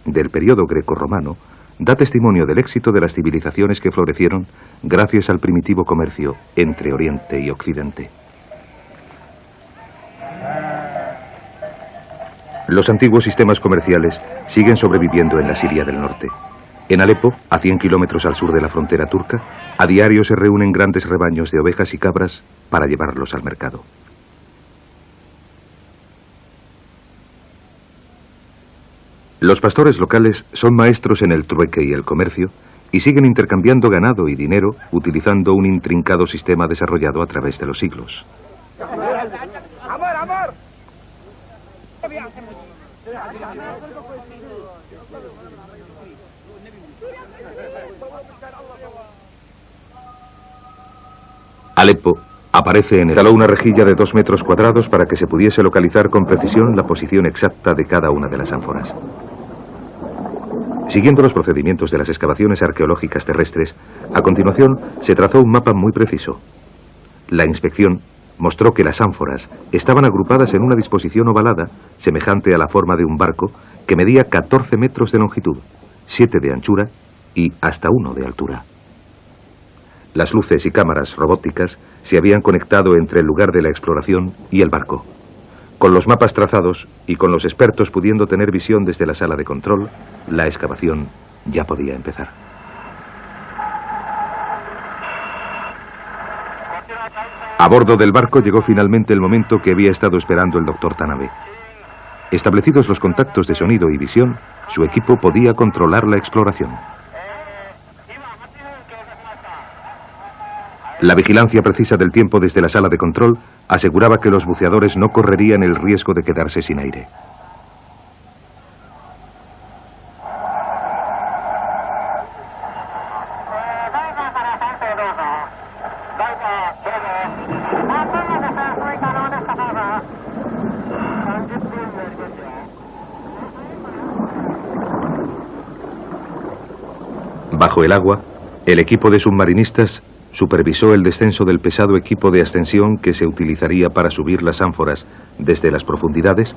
del periodo grecorromano da testimonio del éxito de las civilizaciones que florecieron gracias al primitivo comercio entre Oriente y Occidente. Los antiguos sistemas comerciales siguen sobreviviendo en la Siria del norte. En Alepo, a 100 kilómetros al sur de la frontera turca, a diario se reúnen grandes rebaños de ovejas y cabras para llevarlos al mercado. Los pastores locales son maestros en el trueque y el comercio y siguen intercambiando ganado y dinero utilizando un intrincado sistema desarrollado a través de los siglos. Alepo aparece en el talón una rejilla de 2 metros cuadrados para que se pudiese localizar con precisión la posición exacta de cada una de las ánforas. Siguiendo los procedimientos de las excavaciones arqueológicas terrestres, a continuación se trazó un mapa muy preciso. La inspección mostró que las ánforas estaban agrupadas en una disposición ovalada, semejante a la forma de un barco, que medía 14 metros de longitud, 7 de anchura y hasta 1 de altura. Las luces y cámaras robóticas se habían conectado entre el lugar de la exploración y el barco. Con los mapas trazados y con los expertos pudiendo tener visión desde la sala de control, la excavación ya podía empezar. A bordo del barco llegó finalmente el momento que había estado esperando el doctor Tanabe. Establecidos los contactos de sonido y visión, su equipo podía controlar la exploración. La vigilancia precisa del tiempo desde la sala de control aseguraba que los buceadores no correrían el riesgo de quedarse sin aire. Bajo el agua, el equipo de submarinistas supervisó el descenso del pesado equipo de ascensión que se utilizaría para subir las ánforas desde las profundidades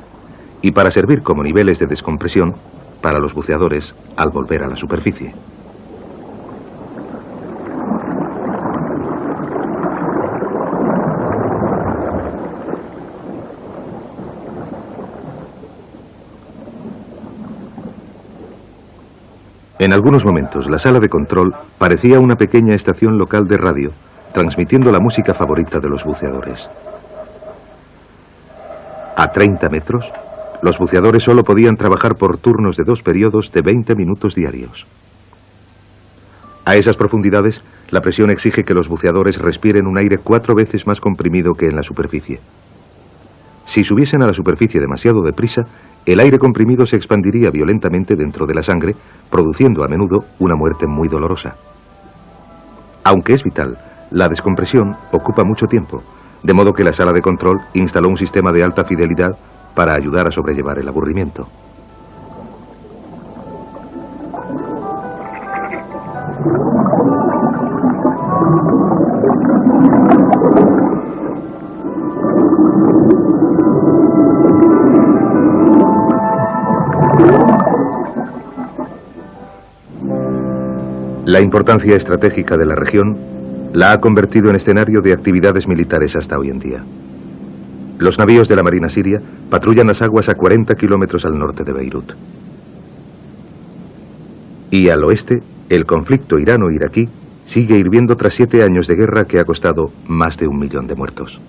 y para servir como niveles de descompresión para los buceadores al volver a la superficie. En algunos momentos, la sala de control parecía una pequeña estación local de radio, transmitiendo la música favorita de los buceadores. A 30 metros, los buceadores solo podían trabajar por turnos de 2 periodos de 20 minutos diarios. A esas profundidades, la presión exige que los buceadores respiren un aire 4 veces más comprimido que en la superficie. Si subiesen a la superficie demasiado deprisa, el aire comprimido se expandiría violentamente dentro de la sangre, produciendo a menudo una muerte muy dolorosa. Aunque es vital, la descompresión ocupa mucho tiempo, de modo que la sala de control instaló un sistema de alta fidelidad para ayudar a sobrellevar el aburrimiento. La importancia estratégica de la región la ha convertido en escenario de actividades militares hasta hoy en día. Los navíos de la Marina siria patrullan las aguas a 40 kilómetros al norte de Beirut. Y al oeste, el conflicto irano-iraquí sigue hirviendo tras 7 años de guerra que ha costado más de 1 millón de muertos.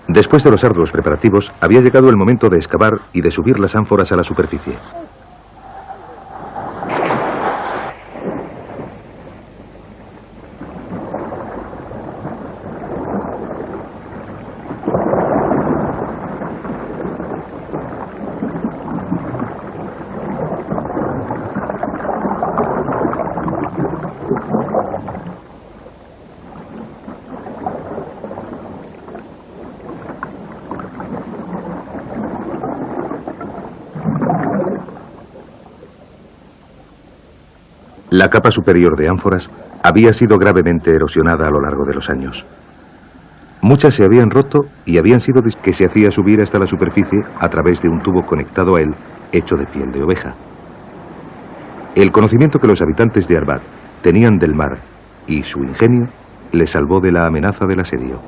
Después de los arduos preparativos, había llegado el momento de excavar y de subir las ánforas a la superficie. La capa superior de ánforas había sido gravemente erosionada a lo largo de los años. Muchas se habían roto y habían sido que se hacía subir hasta la superficie a través de un tubo conectado a él, hecho de piel de oveja. El conocimiento que los habitantes de Arbat tenían del mar y su ingenio les salvó de la amenaza del asedio.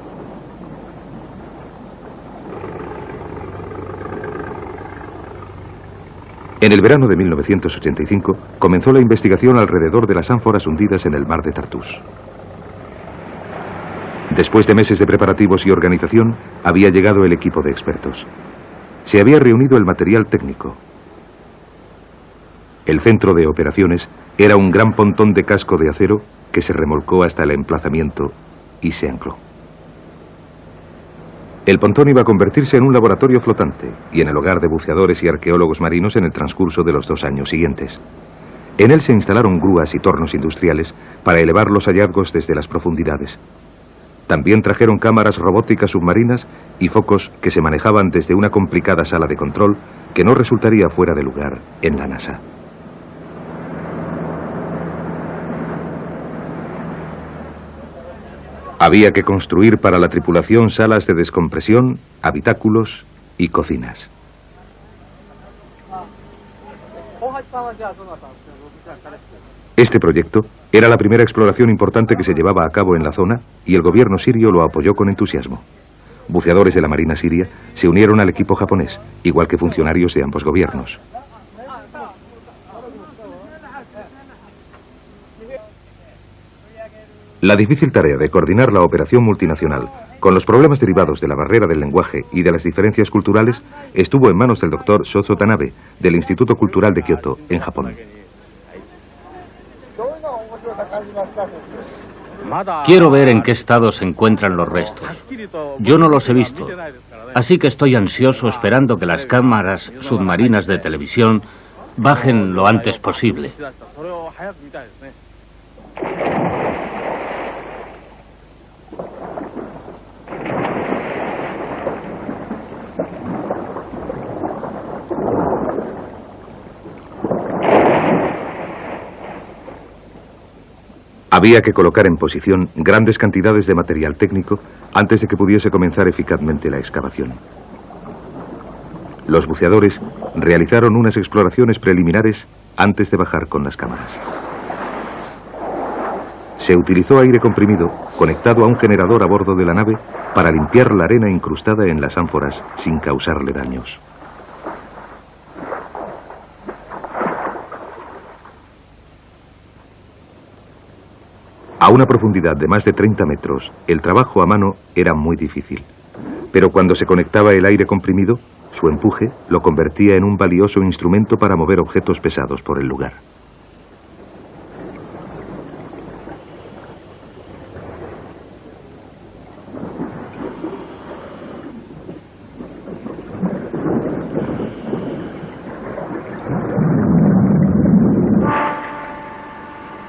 En el verano de 1985 comenzó la investigación alrededor de las ánforas hundidas en el mar de Tartus. Después de meses de preparativos y organización, había llegado el equipo de expertos. Se había reunido el material técnico. El centro de operaciones era un gran pontón de casco de acero que se remolcó hasta el emplazamiento y se ancló. El pontón iba a convertirse en un laboratorio flotante y en el hogar de buceadores y arqueólogos marinos en el transcurso de los 2 años siguientes. En él se instalaron grúas y tornos industriales para elevar los hallazgos desde las profundidades. También trajeron cámaras robóticas submarinas y focos que se manejaban desde una complicada sala de control que no resultaría fuera de lugar en la NASA. Había que construir para la tripulación salas de descompresión, habitáculos y cocinas. Este proyecto era la primera exploración importante que se llevaba a cabo en la zona y el gobierno sirio lo apoyó con entusiasmo. Buceadores de la Marina siria se unieron al equipo japonés, igual que funcionarios de ambos gobiernos. La difícil tarea de coordinar la operación multinacional con los problemas derivados de la barrera del lenguaje y de las diferencias culturales estuvo en manos del doctor Shozo Tanabe, del Instituto Cultural de Kioto, en Japón. Quiero ver en qué estado se encuentran los restos. Yo no los he visto, así que estoy ansioso esperando que las cámaras submarinas de televisión bajen lo antes posible. Había que colocar en posición grandes cantidades de material técnico antes de que pudiese comenzar eficazmente la excavación. Los buceadores realizaron unas exploraciones preliminares antes de bajar con las cámaras. Se utilizó aire comprimido conectado a un generador a bordo de la nave para limpiar la arena incrustada en las ánforas sin causarle daños. A una profundidad de más de 30 metros, el trabajo a mano era muy difícil. Pero cuando se conectaba el aire comprimido, su empuje lo convertía en un valioso instrumento para mover objetos pesados por el lugar.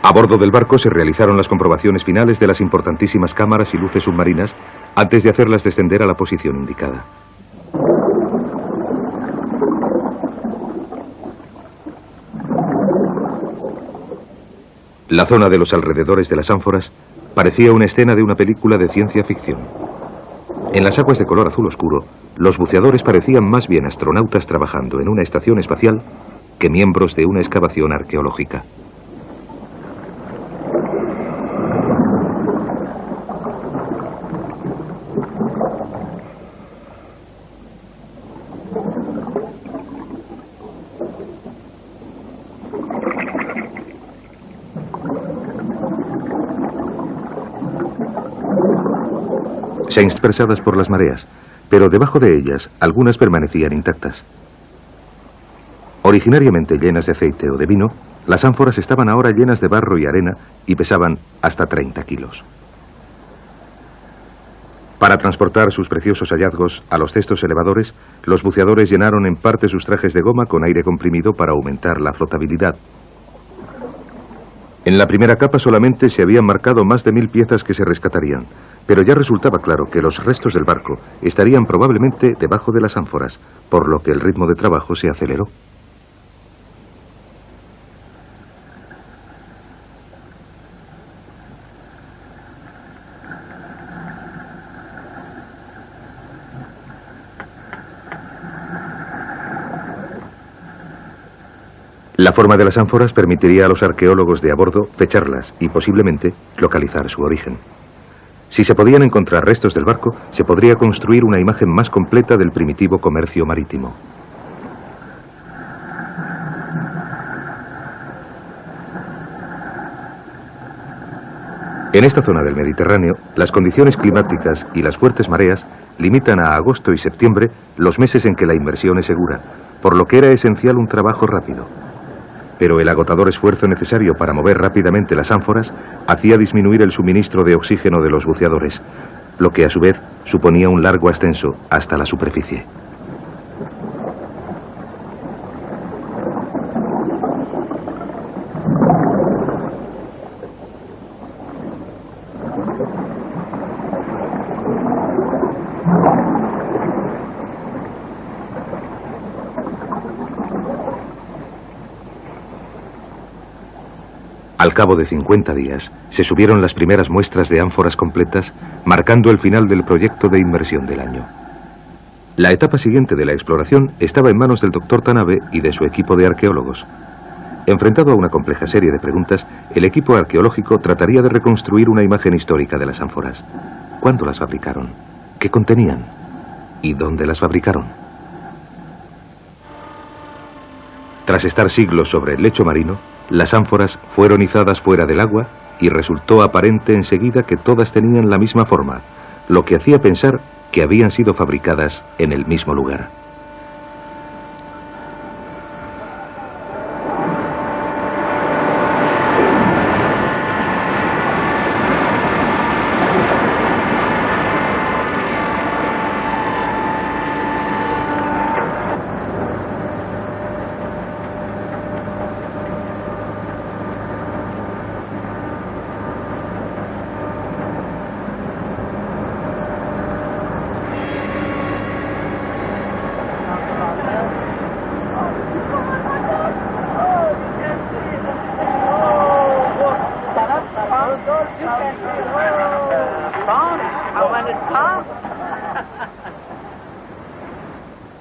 A bordo del barco se realizaron las comprobaciones finales de las importantísimas cámaras y luces submarinas antes de hacerlas descender a la posición indicada. La zona de los alrededores de las ánforas parecía una escena de una película de ciencia ficción. En las aguas de color azul oscuro, los buceadores parecían más bien astronautas trabajando en una estación espacial que miembros de una excavación arqueológica. Dispersadas por las mareas, pero debajo de ellas algunas permanecían intactas. Originariamente llenas de aceite o de vino, las ánforas estaban ahora llenas de barro y arena y pesaban hasta 30 kilos. Para transportar sus preciosos hallazgos a los cestos elevadores, los buceadores llenaron en parte sus trajes de goma con aire comprimido para aumentar la flotabilidad. En la primera capa solamente se habían marcado más de 1000 piezas que se rescatarían, pero ya resultaba claro que los restos del barco estarían probablemente debajo de las ánforas, por lo que el ritmo de trabajo se aceleró. La forma de las ánforas permitiría a los arqueólogos de a bordo fecharlas y posiblemente localizar su origen. Si se podían encontrar restos del barco, se podría construir una imagen más completa del primitivo comercio marítimo. En esta zona del Mediterráneo, las condiciones climáticas y las fuertes mareas limitan a agosto y septiembre los meses en que la inmersión es segura, por lo que era esencial un trabajo rápido. Pero el agotador esfuerzo necesario para mover rápidamente las ánforas hacía disminuir el suministro de oxígeno de los buceadores, lo que a su vez suponía un largo ascenso hasta la superficie. Al cabo de 50 días, se subieron las primeras muestras de ánforas completas, marcando el final del proyecto de inmersión del año. La etapa siguiente de la exploración estaba en manos del doctor Tanabe y de su equipo de arqueólogos. Enfrentado a una compleja serie de preguntas, el equipo arqueológico trataría de reconstruir una imagen histórica de las ánforas. ¿Cuándo las fabricaron? ¿Qué contenían? ¿Y dónde las fabricaron? Tras estar siglos sobre el lecho marino, las ánforas fueron izadas fuera del agua y resultó aparente enseguida que todas tenían la misma forma, lo que hacía pensar que habían sido fabricadas en el mismo lugar.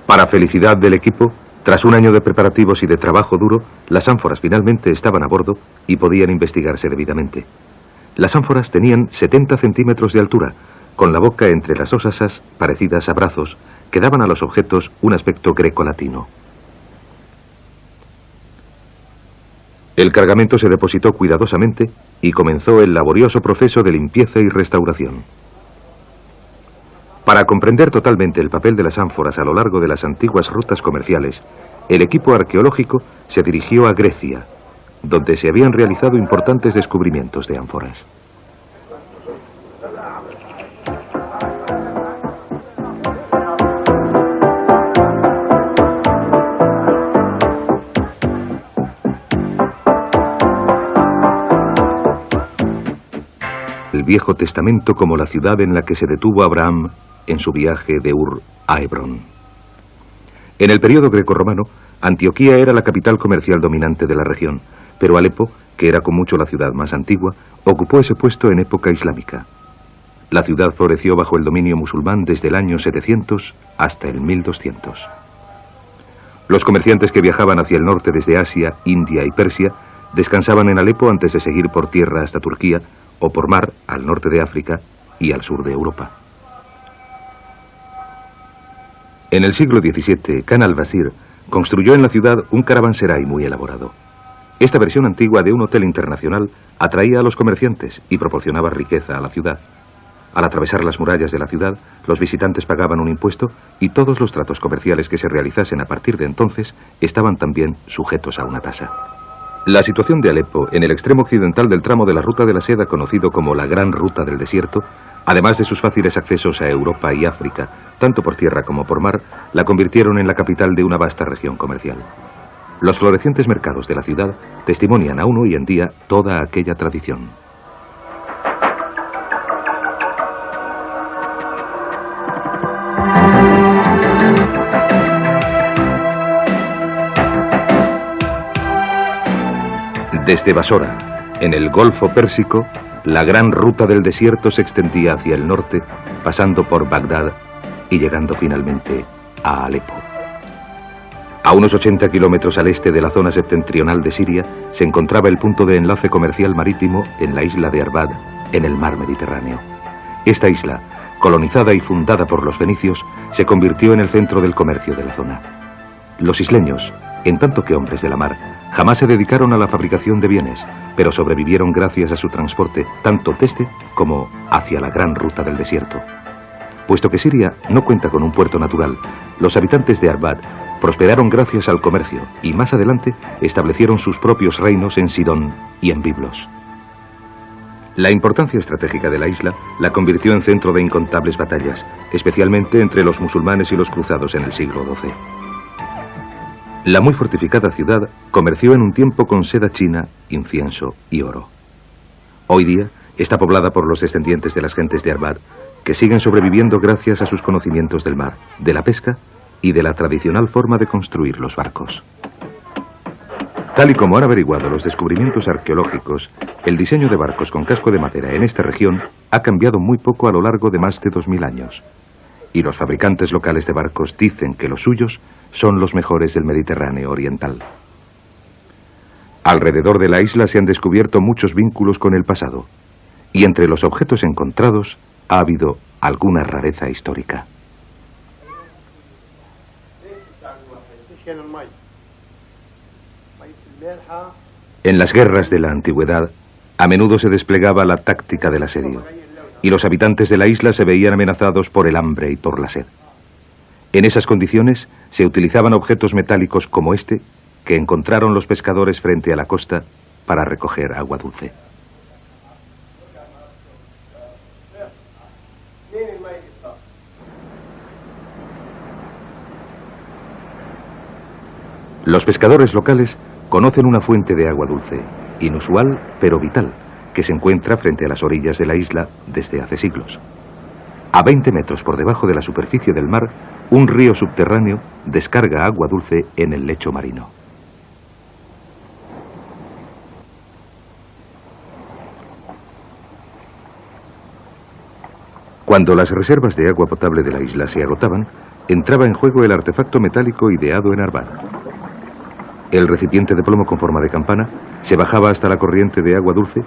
Para felicidad del equipo, tras un año de preparativos y de trabajo duro, las ánforas finalmente estaban a bordo y podían investigarse debidamente. Las ánforas tenían 70 centímetros de altura, con la boca entre las dos asas parecidas a brazos, que daban a los objetos un aspecto grecolatino. El cargamento se depositó cuidadosamente y comenzó el laborioso proceso de limpieza y restauración. Para comprender totalmente el papel de las ánforas a lo largo de las antiguas rutas comerciales, el equipo arqueológico se dirigió a Grecia, donde se habían realizado importantes descubrimientos de ánforas. El Viejo Testamento como la ciudad en la que se detuvo Abraham en su viaje de Ur a Hebrón. En el periodo grecorromano, Antioquía era la capital comercial dominante de la región, pero Alepo, que era con mucho la ciudad más antigua, ocupó ese puesto en época islámica. La ciudad floreció bajo el dominio musulmán desde el año 700 hasta el 1200. Los comerciantes que viajaban hacia el norte desde Asia, India y Persia descansaban en Alepo antes de seguir por tierra hasta Turquía o por mar al norte de África y al sur de Europa. En el siglo XVII, Khan al-Basir construyó en la ciudad un caravanserai muy elaborado. Esta versión antigua de un hotel internacional atraía a los comerciantes y proporcionaba riqueza a la ciudad. Al atravesar las murallas de la ciudad, los visitantes pagaban un impuesto y todos los tratos comerciales que se realizasen a partir de entonces estaban también sujetos a una tasa. La situación de Alepo, en el extremo occidental del tramo de la Ruta de la Seda conocido como la Gran Ruta del Desierto, además de sus fáciles accesos a Europa y África, tanto por tierra como por mar, la convirtieron en la capital de una vasta región comercial. Los florecientes mercados de la ciudad testimonian aún hoy en día toda aquella tradición. Desde Basora, en el Golfo Pérsico, la gran ruta del desierto se extendía hacia el norte, pasando por Bagdad y llegando finalmente a Alepo. A unos 80 kilómetros al este de la zona septentrional de Siria se encontraba el punto de enlace comercial marítimo en la isla de Arbad, en el mar Mediterráneo. Esta isla, colonizada y fundada por los fenicios, se convirtió en el centro del comercio de la zona. Los isleños, en tanto que hombres de la mar, jamás se dedicaron a la fabricación de bienes, pero sobrevivieron gracias a su transporte, tanto desde como hacia la gran ruta del desierto. Puesto que Siria no cuenta con un puerto natural, los habitantes de Arbad prosperaron gracias al comercio y más adelante establecieron sus propios reinos en Sidón y en Biblos. La importancia estratégica de la isla la convirtió en centro de incontables batallas, especialmente entre los musulmanes y los cruzados en el siglo XII. La muy fortificada ciudad comerció en un tiempo con seda china, incienso y oro. Hoy día está poblada por los descendientes de las gentes de Arbad, que siguen sobreviviendo gracias a sus conocimientos del mar, de la pesca y de la tradicional forma de construir los barcos. Tal y como han averiguado los descubrimientos arqueológicos, el diseño de barcos con casco de madera en esta región ha cambiado muy poco a lo largo de más de 2000 años. Y los fabricantes locales de barcos dicen que los suyos son los mejores del Mediterráneo oriental. Alrededor de la isla se han descubierto muchos vínculos con el pasado, y entre los objetos encontrados ha habido alguna rareza histórica. En las guerras de la antigüedad, A menudo se desplegaba la táctica del asedio, y los habitantes de la isla se veían amenazados por el hambre y por la sed. En esas condiciones se utilizaban objetos metálicos como este, que encontraron los pescadores frente a la costa para recoger agua dulce. Los pescadores locales conocen una fuente de agua dulce, inusual pero vital, que se encuentra frente a las orillas de la isla desde hace siglos. A 20 metros por debajo de la superficie del mar, un río subterráneo descarga agua dulce en el lecho marino. Cuando las reservas de agua potable de la isla se agotaban, entraba en juego el artefacto metálico ideado en Arbat. El recipiente de plomo con forma de campana se bajaba hasta la corriente de agua dulce